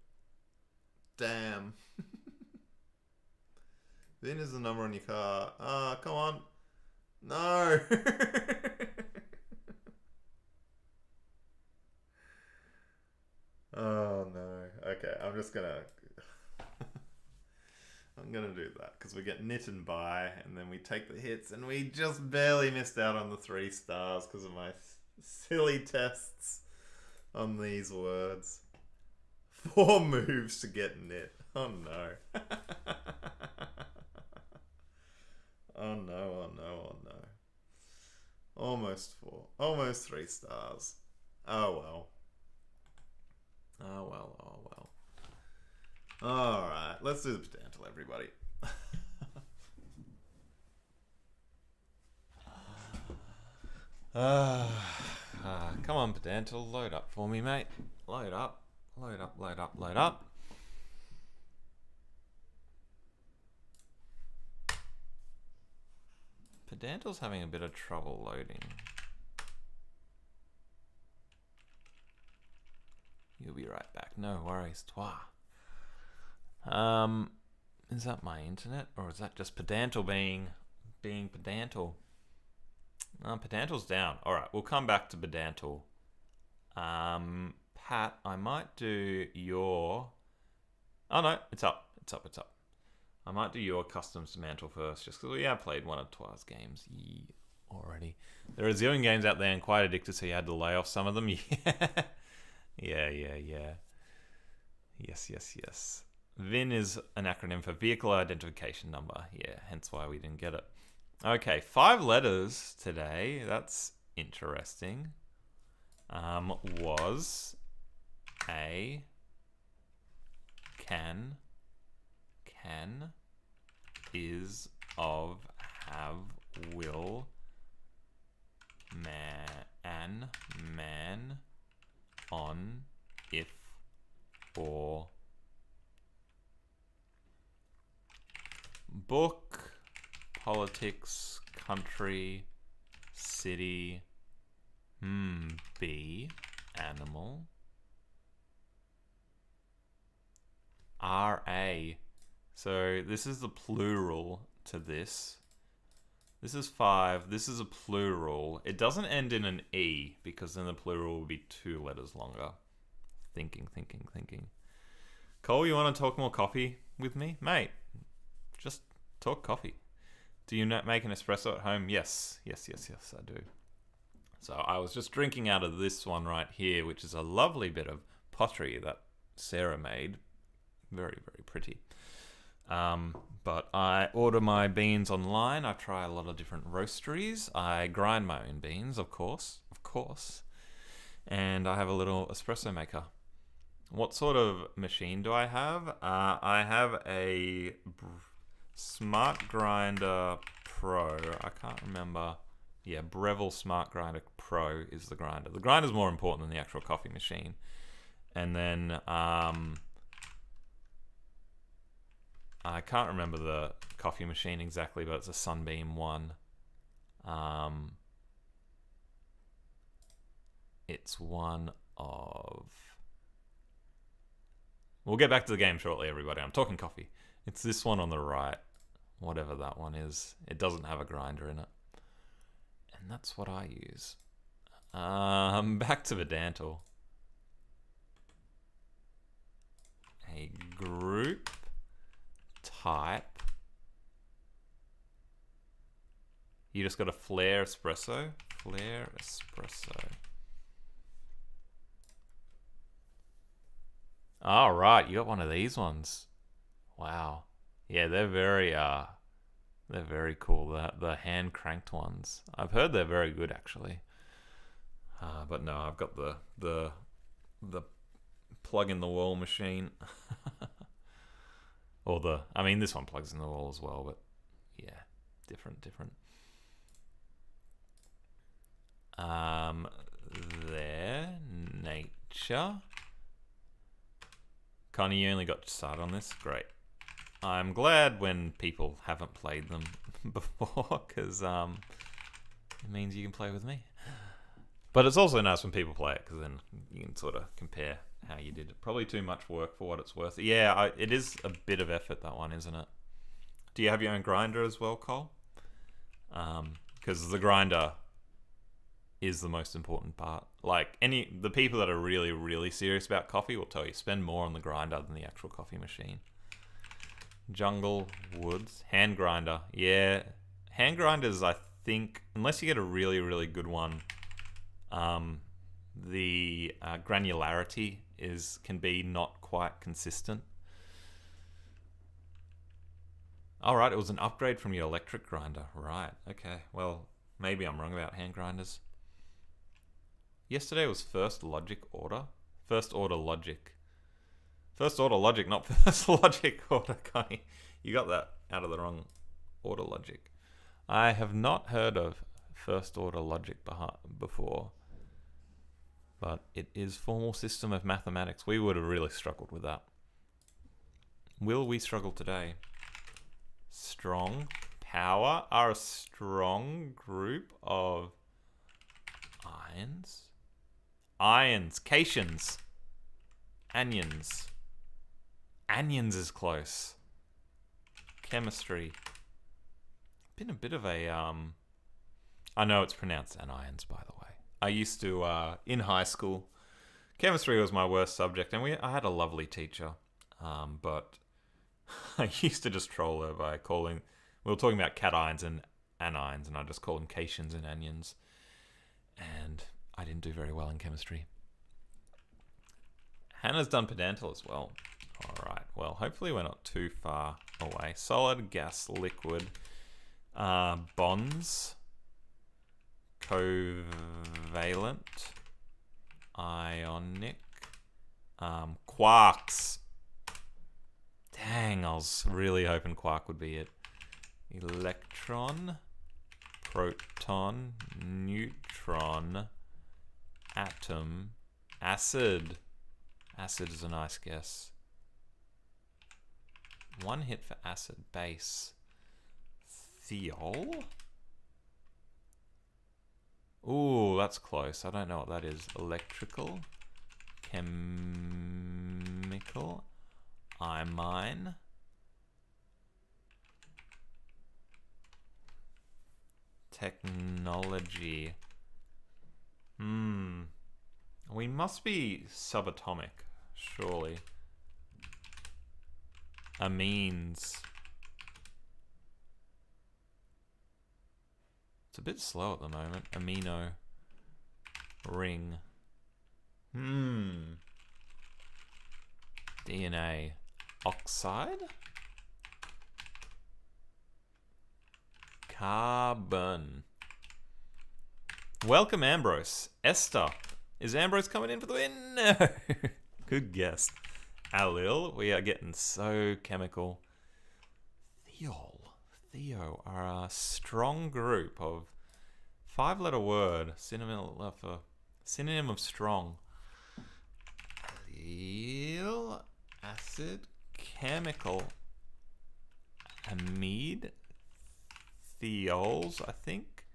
Damn. Vin is the number on your car. Come on. No. Oh no. Okay, I'm gonna do that because we get knit and buy, and then we take the hits, and we just barely missed out on the 3 stars because of my silly tests on these words. 4 moves to get knit. Oh no. Oh no, oh no, oh no. Almost 4. Almost 3 stars. Oh well. Oh well, oh well. Alright, let's do the pedantal, everybody. Come on, pedantal, load up for me, mate. Load up, load up, load up, load up. Pedantal's having a bit of trouble loading. You'll be right back. No worries, toi. Is that my internet, or is that just pedantal being pedantal? Pedantal's down. All right, we'll come back to pedantal. Pat, I might do your... Oh no, it's up. It's up. It's up. I might do your customs to mantle first, just because we have played one of Twi's games already. There are a zillion games out there and quite addicted, so you had to lay off some of them. Yeah. Yeah. Yes. VIN is an acronym for Vehicle Identification Number. Yeah, hence why we didn't get it. Okay, 5 letters today. That's interesting. Was, a, can, is, of, have, will, man, on, if, or, book, politics, country, city, be, animal, RA. So this is the plural to this. This is 5. This is a plural. It doesn't end in an E because then the plural would be 2 letters longer. Thinking. Cole, you want to talk more coffee with me? Mate, just talk coffee. Do you not make an espresso at home? Yes, I do. So I was just drinking out of this one right here, which is a lovely bit of pottery that Sarah made. Very, very pretty. But I order my beans online. I try a lot of different roasteries. I grind my own beans, of course. And I have a little espresso maker. What sort of machine do I have? I have a Smart Grinder Pro. I can't remember. Yeah, Breville Smart Grinder Pro is the grinder. The grinder's more important than the actual coffee machine. And then I can't remember the coffee machine exactly, but it's a Sunbeam one. It's one of... We'll get back to the game shortly, everybody. I'm talking coffee. It's this one on the right, whatever that one is. It doesn't have a grinder in it. And that's what I use. Back to Vedantal. A group type. You just got a Flare Espresso. Flare Espresso. All right, you got one of these ones. Wow. Yeah, they're very cool. The hand cranked ones. I've heard they're very good actually. But no, I've got the plug in the wall machine. Or this one plugs in the wall as well, but yeah, different. There, nature. Connie, you only got started on this? Great. I'm glad when people haven't played them before, because it means you can play with me. But it's also nice when people play it, because then you can sort of compare how you did it. Probably too much work for what it's worth. Yeah, it is a bit of effort, that one, isn't it? Do you have your own grinder as well, Cole? Because the grinder is the most important part. Like, the people that are really, really serious about coffee will tell you, spend more on the grinder than the actual coffee machine. Jungle Woods. Hand grinder. Yeah. Hand grinders, I think, unless you get a really, really good one, the granularity can be not quite consistent. Alright, it was an upgrade from your electric grinder. Right, okay. Well, maybe I'm wrong about hand grinders. Yesterday was first order logic. First order logic, not first logic order, Connie. You got that out of the wrong order logic. I have not heard of first order logic before, but it is formal system of mathematics. We would have really struggled with that. Will we struggle today? Strong power are a strong group of ions. Cations. Anions. Anions is close. Chemistry. Been a bit of a I know it's pronounced anions, by the way. I used to in high school, chemistry was my worst subject, and I had a lovely teacher, but I used to just troll her by calling. We were talking about cations and anions, and I just called them cations and anions, and I didn't do very well in chemistry. Hannah's done Pedantal as well. Alright, well, hopefully we're not too far away. Solid, gas, liquid, bonds, covalent, ionic, quarks. Dang, I was really hoping quark would be it. Electron, proton, neutron, atom, acid. Acid is a nice guess. One hit for acid. Base. Thiol? Ooh, that's close. I don't know what that is. Electrical. Chemical. Imine. technology. We must be subatomic, surely. Amines. It's a bit slow at the moment. Amino. Ring. DNA. Oxide? Carbon. Welcome, Ambrose. Esther. Is Ambrose coming in for the win? No. Good guess. Allele. We are getting so chemical. Theo are a strong group of 5-letter word. Synonym of strong. Allele. Acid. Chemical. Amide. Thiols, I think.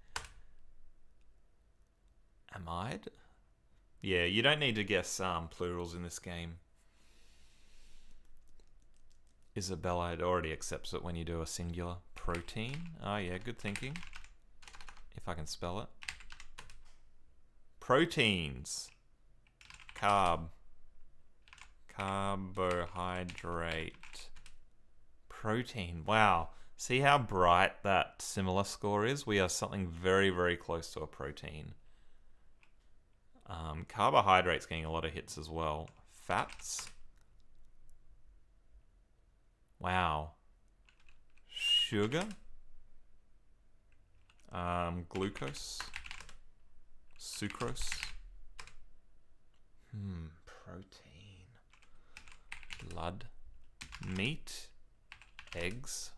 Amide? Yeah, you don't need to guess plurals in this game. Isabella, it already accepts it when you do a singular. Protein. Oh yeah, good thinking. If I can spell it. Proteins. Carb. Carbohydrate. Protein. Wow. See how bright that similar score is? We are something very, very close to a protein. Carbohydrates getting a lot of hits as well. Fats. Wow. Sugar. Glucose. Sucrose. Protein. Blood. Meat. Eggs.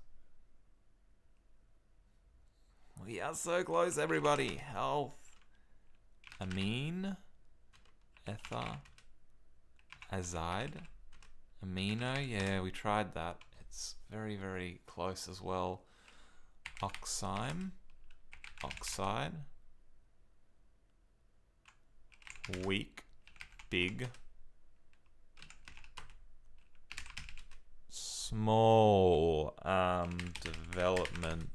We are so close, everybody. Health. Amine. Ether. Azide. Amino. Yeah, we tried that. It's very, very close as well. Oxime. Oxide. Weak. Big. Small. Development.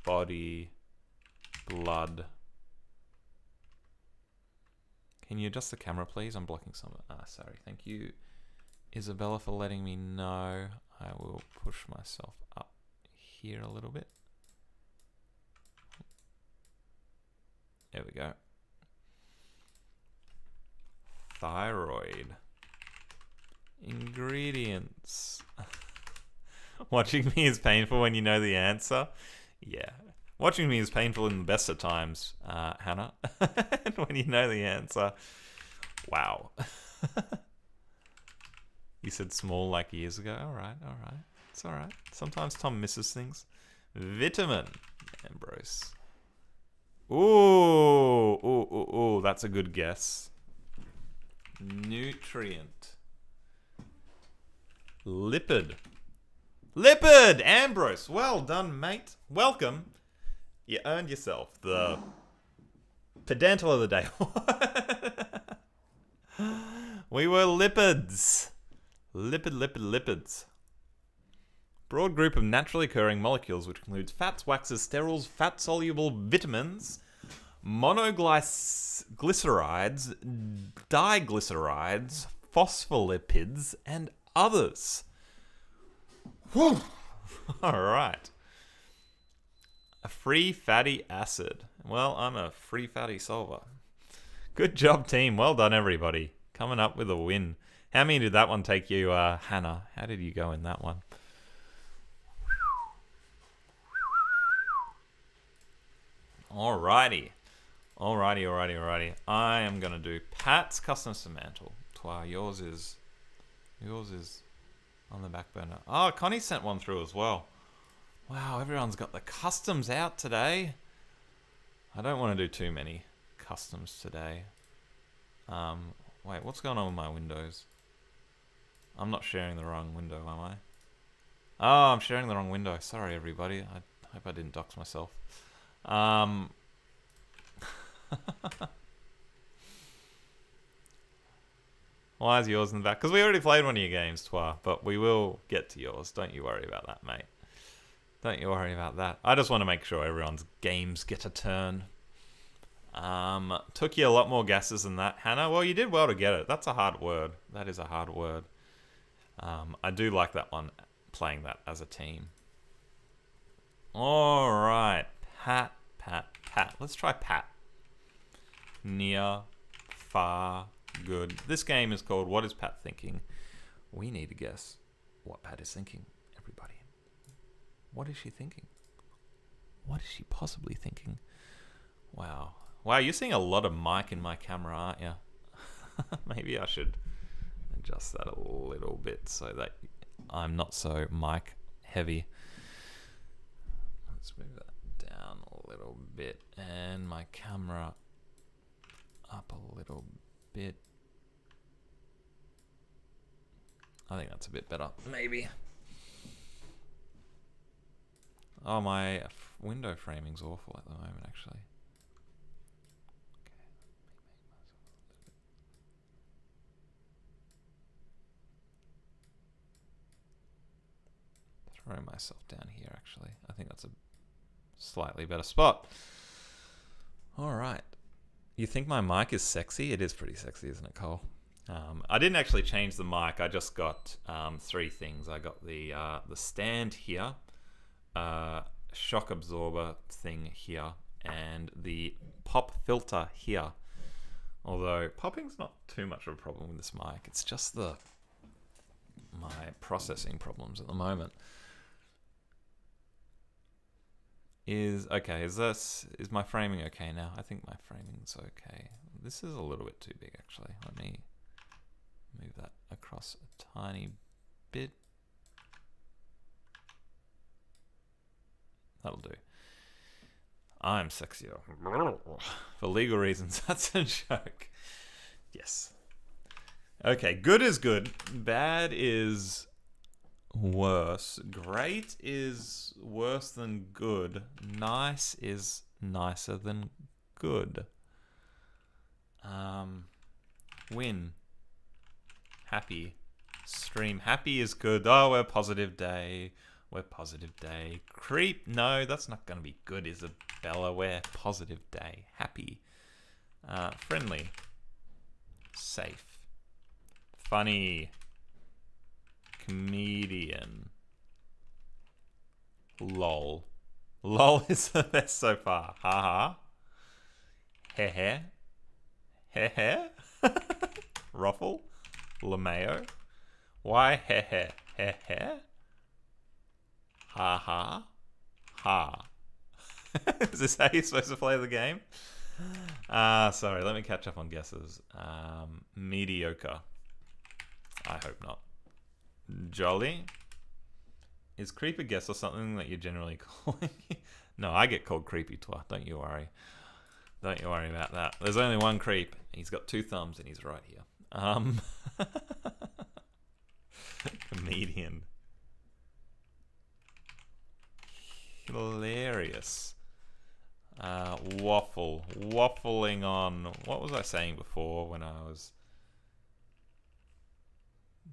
Body. Blood. Can you adjust the camera, please? I'm blocking some. Sorry. Thank you, Isabella, for letting me know. I will push myself up here a little bit. There we go. Thyroid. Ingredients. Watching me is painful when you know the answer. Yeah. Watching me is painful in the best of times, Hannah. When you know the answer. Wow. You said small like years ago. Alright. It's alright. Sometimes Tom misses things. Vitamin. Ambrose. Ooh, that's a good guess. Nutrient. Lipid. Ambrose. Well done, mate. Welcome. You earned yourself the pedantal of the day. We were lipids. Lipids. Broad group of naturally occurring molecules which includes fats, waxes, sterols, fat-soluble vitamins, monoglycerides, diglycerides, phospholipids, and others. Whew. All right. A free fatty acid. Well, I'm a free fatty solver. Good job, team. Well done, everybody. Coming up with a win. How many did that one take you, Hannah? How did you go in that one? Alrighty. I am going to do Pat's custom Semantle. Yours is on the back burner. Oh, Connie sent one through as well. Wow, everyone's got the customs out today. I don't want to do too many customs today. Wait, what's going on with my windows? I'm not sharing the wrong window, am I? Oh, I'm sharing the wrong window. Sorry, everybody. I hope I didn't dox myself. Why is yours in the back? Because we already played one of your games, Twa, but we will get to yours. Don't you worry about that, mate. Don't you worry about that. I just want to make sure everyone's games get a turn. Took you a lot more guesses than that, Hannah. Well, you did well to get it. That's a hard word. That is a hard word. I do like that one, playing that as a team. All right. Pat. Let's try Pat. Near, far, good. This game is called What is Pat Thinking? We need to guess what Pat is thinking, everybody. What is she thinking? What is she possibly thinking? Wow. Wow, you're seeing a lot of mic in my camera, aren't you? Maybe I should adjust that a little bit so that I'm not so mic heavy. Let's move that down a little bit. And my camera up a little bit. I think that's a bit better. Maybe. Oh, my window framing's awful at the moment, actually. Throw myself down here, actually. I think that's a slightly better spot. All right. You think my mic is sexy? It is pretty sexy, isn't it, Cole? I didn't actually change the mic. I just got 3 things. I got the stand here, shock absorber thing here, and the pop filter here. Although popping's not too much of a problem with this mic. It's just my processing problems at the moment. Is my framing okay now? I think my framing's okay. This is a little bit too big, actually. Let me move that across a tiny bit. That'll do. I'm sexier. For legal reasons, that's a joke. Yes. Okay, good is good. Bad is worse. Great is worse than good. Nice is nicer than good. Win. Happy. Stream. Happy is good. Oh, we're positive day. We're positive day. Creep. No, that's not going to be good, Isabella. We're positive day. Happy. Friendly. Safe. Funny. Comedian. Lol. Lol is the best so far. Haha. Heh heh. Ruffle. LeMayo. Why heh heh. Ha ha. Ha. Is this how you're supposed to play the game? Sorry, let me catch up on guesses. Mediocre. I hope not. Jolly. Is creep a guess or something that you're generally calling? No, I get called creepy twat. Don't you worry. Don't you worry about that. There's only one creep. He's got 2 thumbs and he's right here. Comedian. Hilarious. Waffle. Waffling on. What was I saying before when I was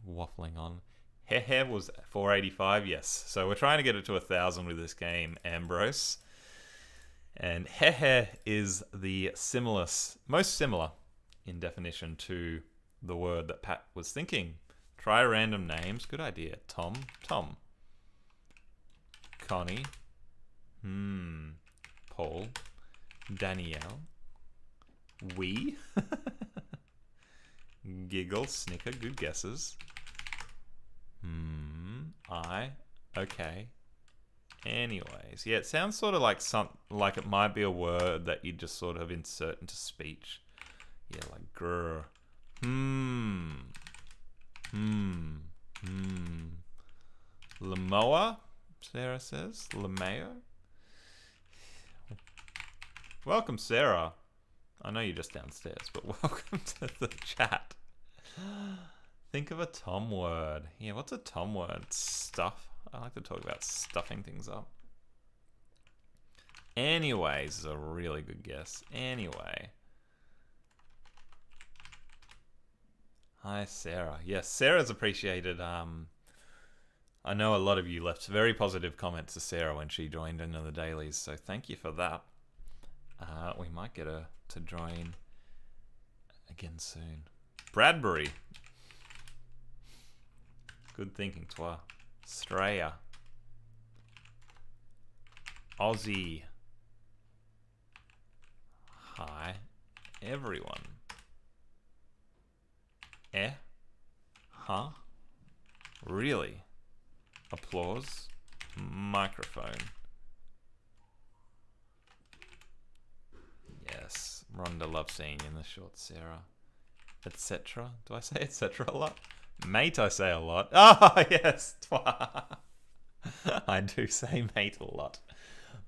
waffling on? Heh was 485, yes. So we're trying to get it to 1,000 with this game, Ambrose. And heh is the most similar in definition to the word that Pat was thinking. Try random names. Good idea. Tom. Connie. Paul. Danielle. We. Giggle. Snicker. Good guesses. I. Okay. Anyways, yeah, it sounds sort of like like it might be a word that you just sort of insert into speech. Yeah, like grr. Lamoa, Sarah says. Lameo. Welcome, Sarah. I know you're just downstairs, but welcome to the chat. Think of a Tom word. Yeah, what's a Tom word? Stuff. I like to talk about stuffing things up. Anyways is a really good guess. Anyway. Hi, Sarah. Yes, Sarah's appreciated. I know a lot of you left very positive comments to Sarah when she joined into the dailies, so thank you for that. We might get her to join again soon. Bradbury. Good thinking, Twa. Straya. Aussie. Hi, everyone. Huh? Really? Applause. Microphone. Yes, Rhonda loves seeing you in the short, Sarah. Etc. Do I say etc. a lot? Mate, I say a lot. Oh, yes. I do say mate a lot.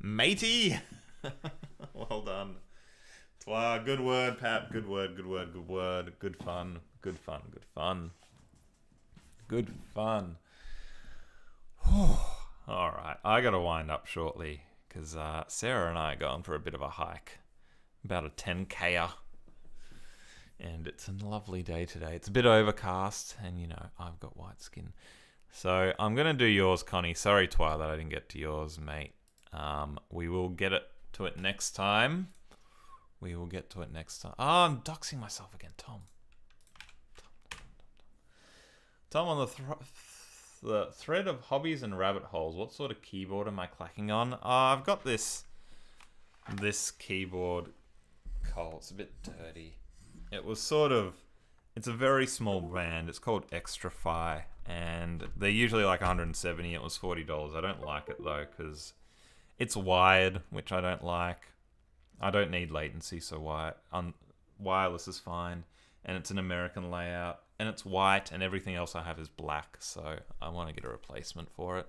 Matey! Well done. Twa, good word, Pap. Good word, good word, good word. Good fun. Good fun, good fun. Good fun. Alright, I gotta wind up shortly because Sarah and I are going for a bit of a hike. About a 10K-er. And it's a lovely day today. It's a bit overcast, and you know, I've got white skin. So I'm going to do yours, Connie. Sorry, Twa, that I didn't get to yours, mate. We will get to it next time. We will get to it next time. Oh, I'm doxing myself again, Tom. Tom, on the thread of hobbies and rabbit holes, what sort of keyboard am I clacking on? I've got this keyboard. Cole, it's a bit dirty. It was sort of, it's a very small brand. It's called Extrafy, and they're usually like 170. It was $40. I don't like it though because it's wired, which I don't like. I don't need latency, so wireless is fine. And it's an American layout, and it's white, and everything else I have is black. So I want to get a replacement for it,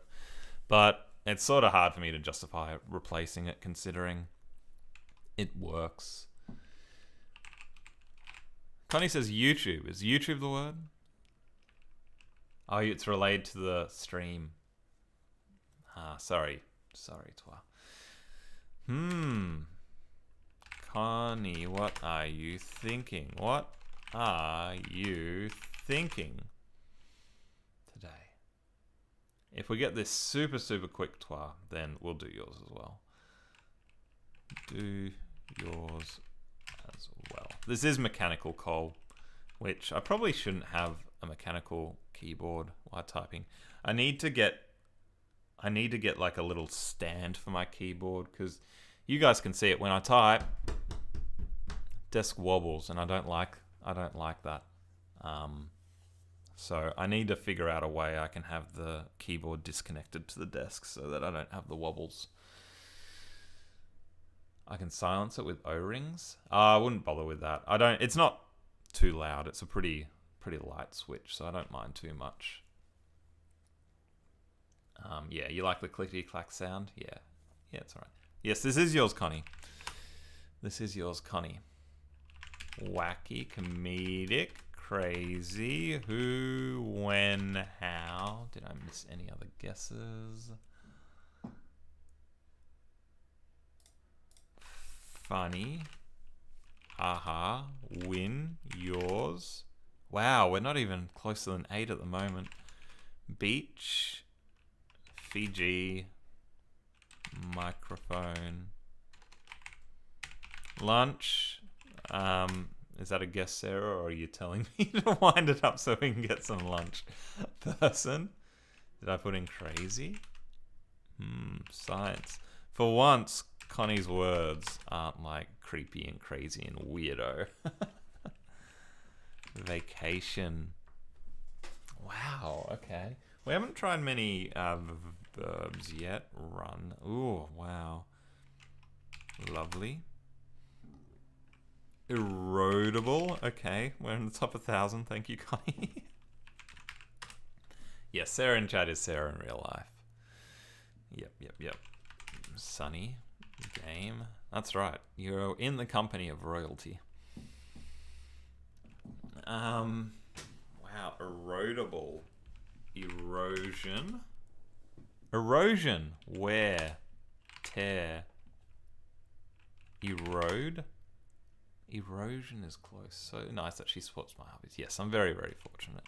but it's sort of hard for me to justify replacing it considering it works. Connie says YouTube. Is YouTube the word? Oh, it's related to the stream. Sorry, Twa. Connie, what are you thinking? What are you thinking today? If we get this super, super quick, Twa, then we'll do yours as well. Do yours as well. This is mechanical, Cole, which I probably shouldn't have a mechanical keyboard while typing. I need to get like a little stand for my keyboard because you guys can see it when I type. Desk wobbles, and I don't like that. So I need to figure out a way I can have the keyboard disconnected to the desk so that I don't have the wobbles. I can silence it with O-rings. I wouldn't bother with that. It's not too loud. It's a pretty light switch, so I don't mind too much. Yeah, you like the clickety-clack sound? Yeah, it's alright. Yes, this is yours, Connie. This is yours, Connie. Wacky, comedic, crazy, who, when, how. Did I miss any other guesses? Funny. Haha. Win. Yours. Wow, we're not even closer than 8 at the moment. Beach. Fiji. Microphone. Lunch. Is that a guess, Sarah, or are you telling me to wind it up so we can get some lunch? Person. Did I put in crazy? Science. For once, Connie's words aren't like creepy and crazy and weirdo. Vacation. Wow, okay. We haven't tried many verbs yet. Run. Ooh, wow. Lovely. Erodible. Okay, we're in the top 1,000. Thank you, Connie. Yes, Sarah in chat is Sarah in real life. Yep. Sunny. Game. That's right. You're in the company of royalty. Wow. Erodible. Erosion. Erosion. Wear. Tear. Erode. Erosion is close. So nice that she swaps my hobbies. Yes, I'm very, very fortunate.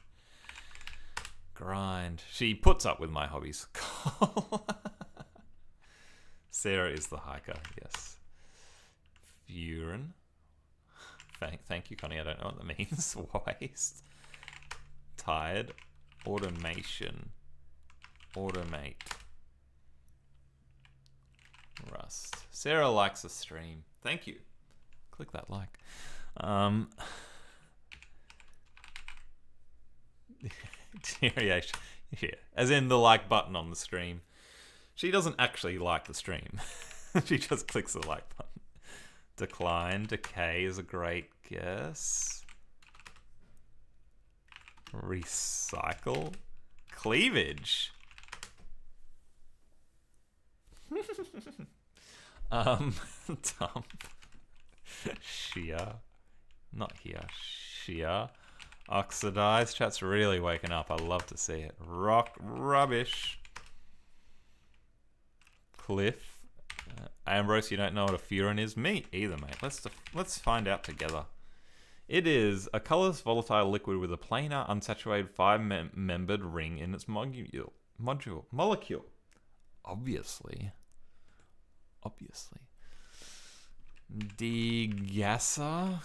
Grind. She puts up with my hobbies. Sarah is the hiker, yes. Furin. Thank you, Connie. I don't know what that means. Waste. Tired. Automation. Automate. Rust. Sarah likes the stream. Thank you. Click that like. Deterioration. Yeah, as in the like button on the stream. She doesn't actually like the stream. She just clicks the like button. Decline. Decay is a great guess. Recycle. Cleavage. Dump. Shear. Not here. Shear. Oxidize. Chat's really waking up. I love to see it. Rock. Rubbish. Cliff. Ambrose, you don't know what a furin is? Me either, mate. Let's find out together. It is a colorless volatile liquid with a planar, unsaturated, five-membered ring in its molecule. Obviously. Degasser.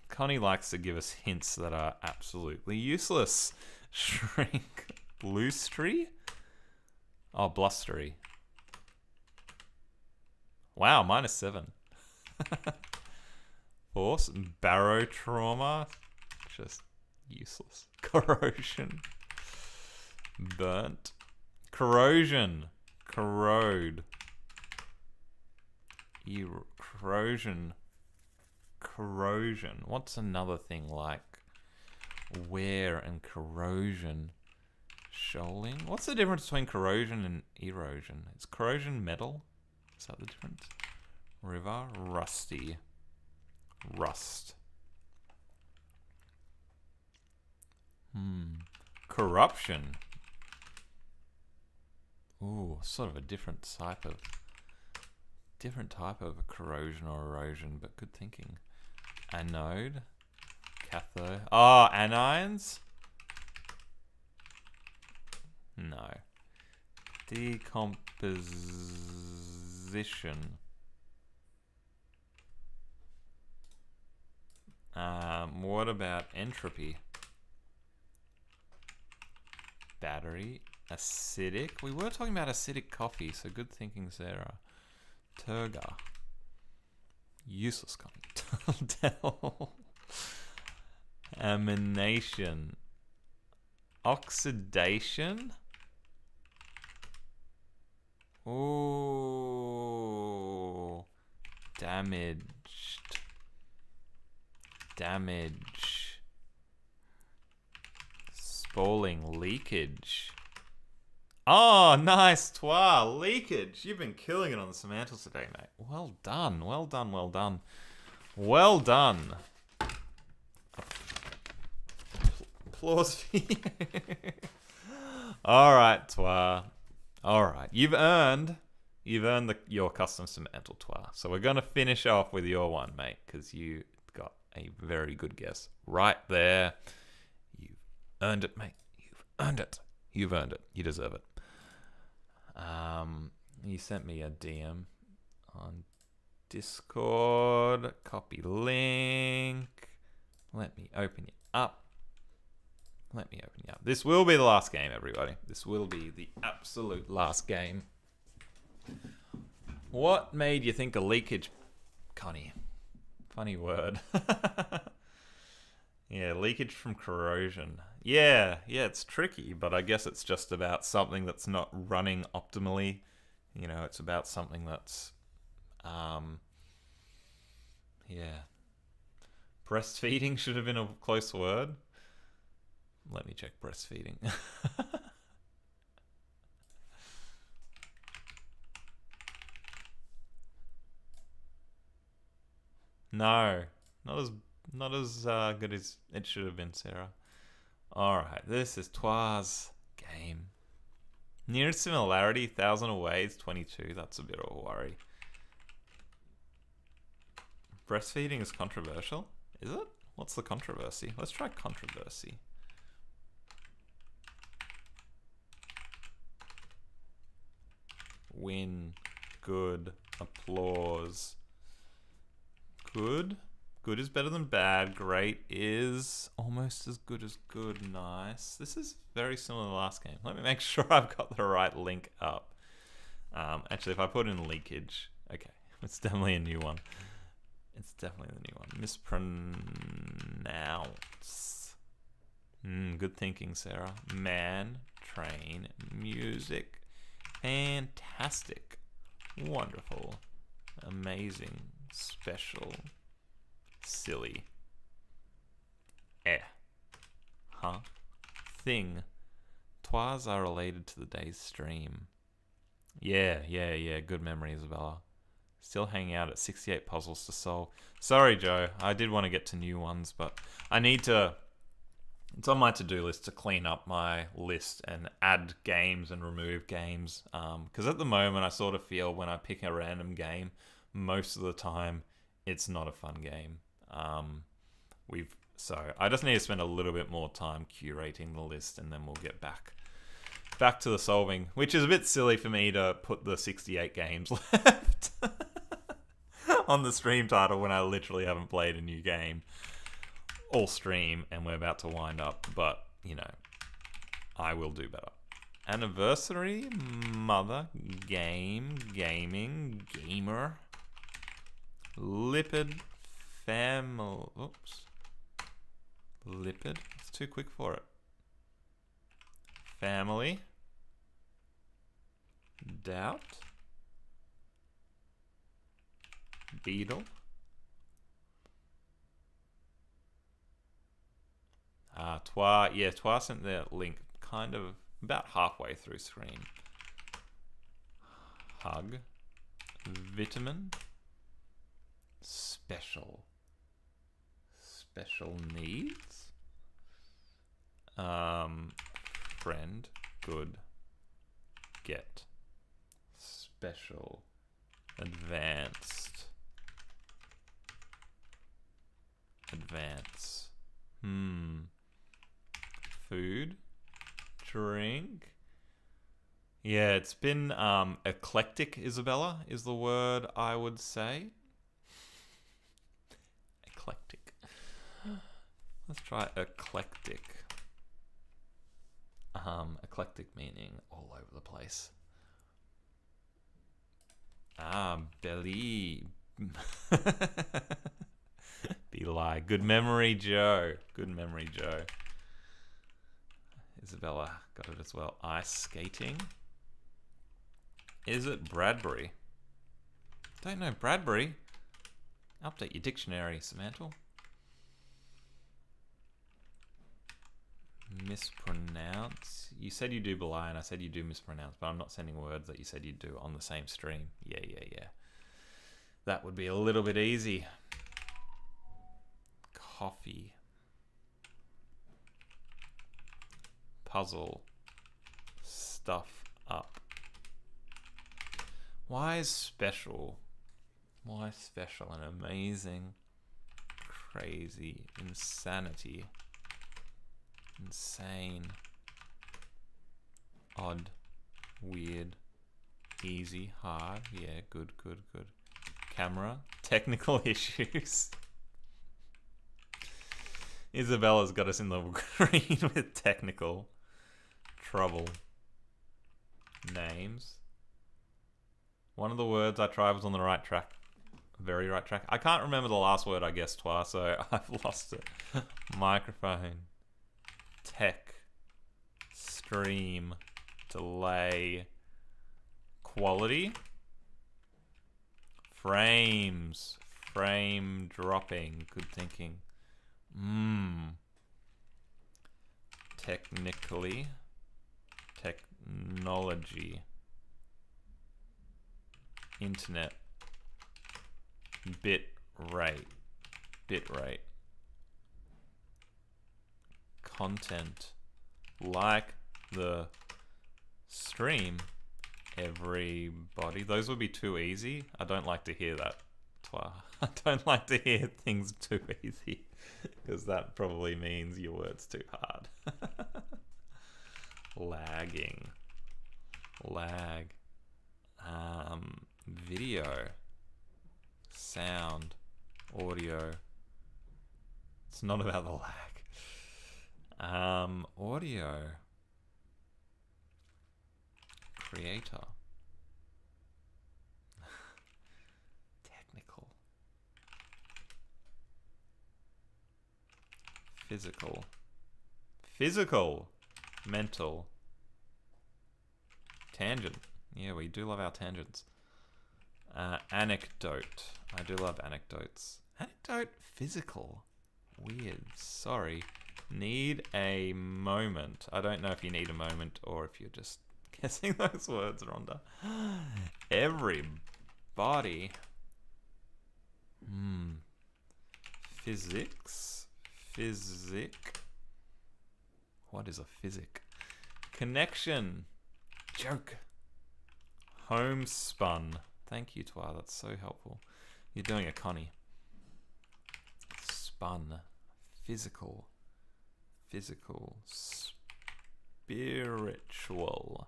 Connie likes to give us hints that are absolutely useless. Shrink. Blustery? Oh, blustery. Wow, -7. Force. Barotrauma. Just useless. Corrosion. Burnt. Corrosion. Corrode. Corrosion. Corrosion. What's another thing like wear and corrosion? Shoaling. What's the difference between corrosion and erosion? Is corrosion metal? Is that the difference? River. Rusty. Rust. Corruption. Ooh, sort of a different type of corrosion or erosion, but good thinking. Anode. Cathode. Oh, anions? No. Decomposition. What about entropy? Battery. Acidic. We were talking about acidic coffee, so good thinking, Sarah. Turga. Useless content. Amination. Oxidation. Ooh. Damaged. Damage. Spalling. Leakage. Oh, nice, Twa. Leakage. You've been killing it on the semantics today, mate. Well done. Well done. Well done. Well done. Applause for you. All right, Twa. All right. You've earned your custom semantical, Twa. So we're going to finish off with your one, mate, because you got a very good guess right there. You've earned it, mate. You've earned it. You've earned it. You deserve it. You sent me a DM on Discord. Copy link. Let me open you up. This will be the last game, everybody. This will be the absolute last game. What made you think of leakage, Connie? Funny word. Yeah, leakage from corrosion. Yeah, it's tricky, but I guess it's just about something that's not running optimally. You know, it's about something that's, breastfeeding should have been a close word. Let me check breastfeeding. No, not as good as it should have been, Sarah. Alright, this is Twa's game. Nearest similarity, 1,000 away is 22. That's a bit of a worry. Breastfeeding is controversial? Is it? What's the controversy? Let's try controversy. win, good, applause. Good. Good is better than bad. Great is almost as good as good. Nice. This is very similar to the last game. Let me make sure I've got the right link up. Actually, if I put in leakage, okay, it's definitely a new one. It's definitely the new one. Mispronounce. Good thinking, Sarah. Man, train, music. Fantastic. Wonderful. Amazing. Special. Silly. Huh? Thing. Twas are related to the day's stream. Yeah. Good memory, Isabella. Still hanging out at 68 puzzles to solve. Sorry, Joe. I did want to get to new ones, but I need to... It's on my to-do list to clean up my list and add games and remove games. Because at the moment, I sort of feel when I pick a random game, most of the time, it's not a fun game. So I just need to spend a little bit more time curating the list, and then we'll get back to the solving, which is a bit silly for me to put the 68 games left on the stream title when I literally haven't played a new game all stream, and we're about to wind up, but you know, I will do better. Anniversary, mother, game, gaming, gamer, lipid, family. Oops. Lipid. It's too quick for it. Family. Doubt. Beetle. Twa. Yeah, Twa sent their link kind of about halfway through screen. Hug. Vitamin. Special needs. Friend. Good. Get. Special. Advanced. Advance. Food. Drink. Yeah, it's been eclectic, Isabella, is the word I would say. Eclectic. Let's try eclectic. Eclectic meaning all over the place. Belly. Be lie. Good memory, Joe. Good memory, Joe. Isabella got it as well. Ice skating. Is it Bradbury? Don't know Bradbury. Update your dictionary, Samantha. Mispronounce. You said you do belie, and I said you do mispronounce, but I'm not sending words that you said you do on the same stream. Yeah. That would be a little bit easy. Coffee. Puzzle. Stuff up. Why is special? Why special and amazing? Crazy. Insanity. Insane. Odd. Weird. Easy. Hard. Yeah, good. Camera. Technical issues. Isabella's got us in the green with technical trouble. Names. One of the words I tried was on the right track. Very right track. I can't remember the last word I guessed twice, so I've lost it. Microphone. Tech. Stream. Delay. Quality. Frames. Frame dropping. Good thinking. Technically. Technology. Internet. Bit rate. Content. Like the stream. Everybody. Those would be too easy. I don't like to hear that. I don't like to hear things too easy, because that probably means your word's too hard. Lagging. Lag. Video. Sound. Audio. It's not about the lag. Audio. Creator. Technical. Physical. Physical. Mental. Tangent. Yeah, we do love our tangents. Anecdote. I do love anecdotes. Anecdote. Physical. Weird. Sorry. Need a moment. I don't know if you need a moment or if you're just guessing those words, Rhonda. Everybody. Physics. Physic. What is a physic? Connection. Joke. Homespun. Thank you, Twa. That's so helpful. You're doing a Connie. Spun. Physical. Physical. Spiritual.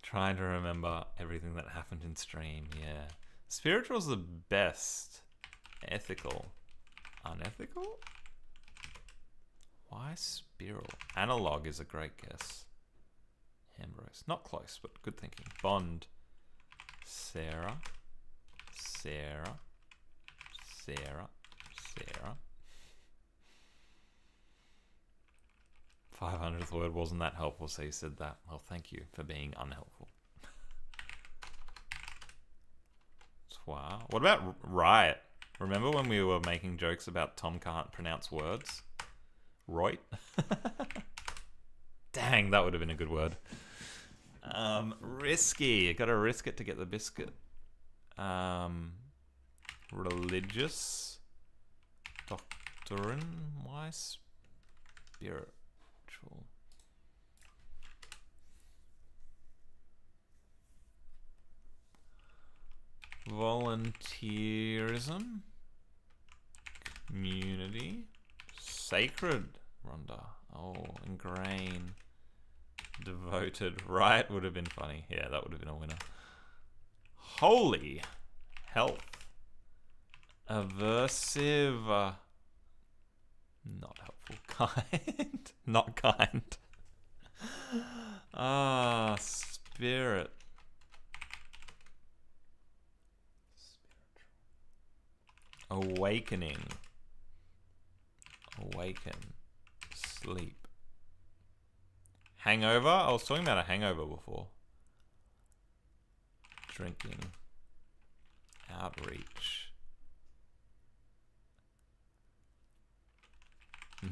Trying to remember everything that happened in stream. Yeah. Spiritual's the best. Ethical. Unethical? Why spiral? Analog is a great guess. Ambrose. Not close, but good thinking. Bond. Sarah. Sarah. Sarah. Sarah. 500th word wasn't that helpful, so you said that. Well, thank you for being unhelpful. Wow. What about riot? Remember when we were making jokes about Tom can't pronounce words? Roit? Dang, that would have been a good word. Risky. You gotta risk it to get the biscuit. Religious. Doctrine. Why spiritual? Volunteerism. Community. Sacred. Rhonda. Oh, ingrain. Devoted. Right would have been funny. Yeah, that would have been a winner. Holy. Health. Aversive. Not helpful. Kind. Not kind. Spirit. Awakening. Awaken. Sleep. Hangover? I was talking about a hangover before. Drinking. Outreach.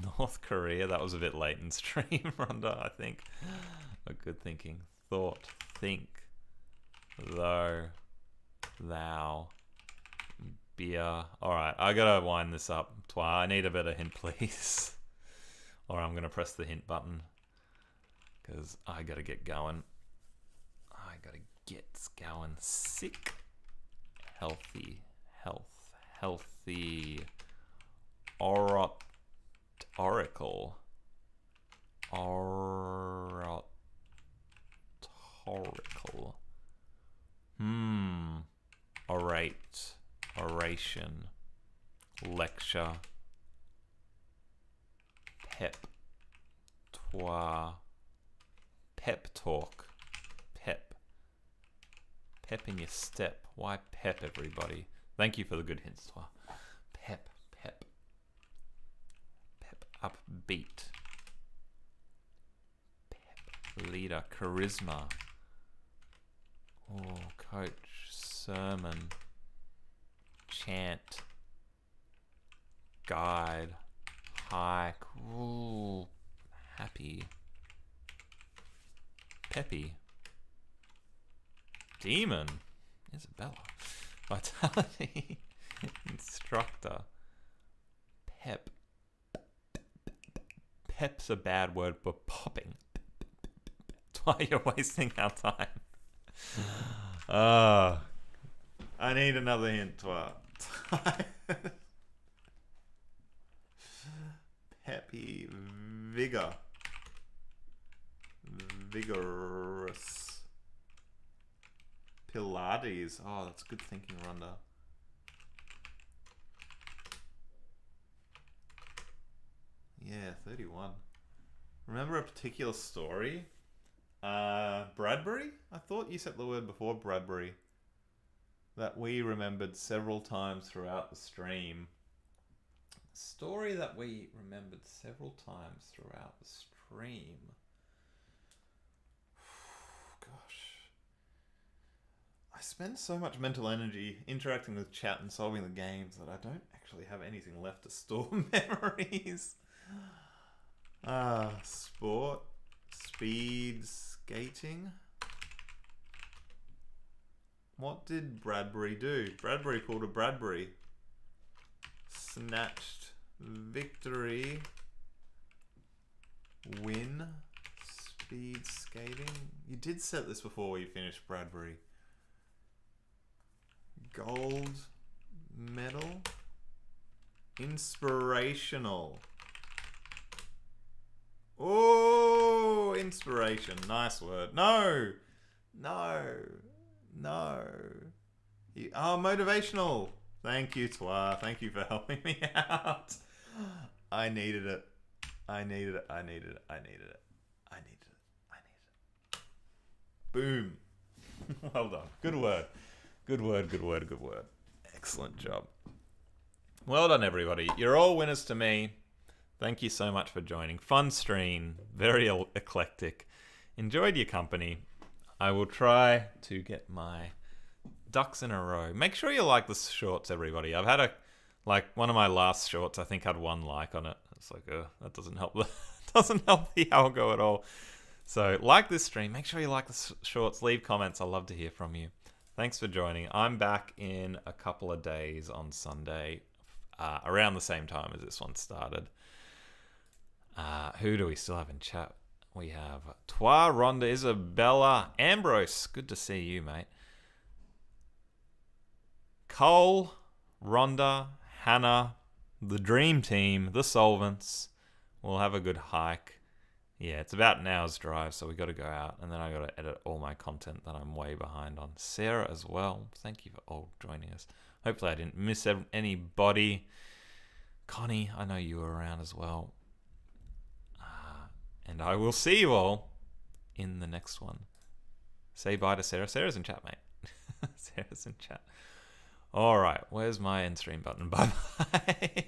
North Korea? That was a bit late in stream, Rhonda, I think. But good thinking. Thought. Think. Though. Thou. Beer. Alright, I gotta wind this up. Twa, I need a better hint, please. Or I'm gonna press the hint button. Because I gotta get going. I gotta get going. Sick. Healthy. Health. Healthy. Oracle. Oratorical. Orate. Oration. Lecture. Pep. Twa. Pep talk. Pep. Pep in your step. Why pep, everybody? Thank you for the good hints, Twa. Pep. Pep. Pep. Upbeat. Pep. Leader. Charisma. Oh, coach. Sermon. Chant. Guide. Hike. Ooh. Happy. Peppy. Demon. Isabella. Vitality. Instructor. Pep. Pep's a bad word for popping. That's why you're wasting our time. I need another hint. Peppy. Vigor. Vigorous. Pilates. Oh, that's good thinking, Rhonda. Yeah, 31. Remember a particular story? Bradbury? I thought you said the word before Bradbury. That we remembered several times throughout the stream. A story that we remembered several times throughout the stream. Gosh. I spend so much mental energy interacting with chat and solving the games that I don't actually have anything left to store memories. Sport, speed, skating. What did Bradbury do? Bradbury pulled a Bradbury. Snatched, victory, win, speed, skating. You did set this before you finished Bradbury. Gold medal, inspirational. Oh, inspiration. Nice word. No. Motivational. Thank you, Twa. Thank you for helping me out. I needed it. Boom. Well done. Good word. Excellent job. Well done, everybody. You're all winners to me. Thank you so much for joining. Fun stream. Very eclectic. Enjoyed your company. I will try to get my ducks in a row. Make sure you like the shorts, everybody. I've had one of my last shorts, I think had 1 like on it. It's like, that doesn't help the algo at all. So like this stream. Make sure you like the shorts. Leave comments. I'd love to hear from you. Thanks for joining. I'm back in a couple of days on Sunday, around the same time as this one started. Who do we still have in chat? We have Twa, Rhonda, Isabella, Ambrose. Good to see you, mate. Cole, Rhonda, Hannah, the Dream Team, the Solvents. We'll have a good hike. Yeah, it's about an hour's drive, so we got to go out. And then I got to edit all my content that I'm way behind on. Sarah as well. Thank you for all joining us. Hopefully I didn't miss anybody. Connie, I know you were around as well. And I will see you all in the next one. Say bye to Sarah. Sarah's in chat, mate. Sarah's in chat. All right. Where's my end stream button? Bye-bye.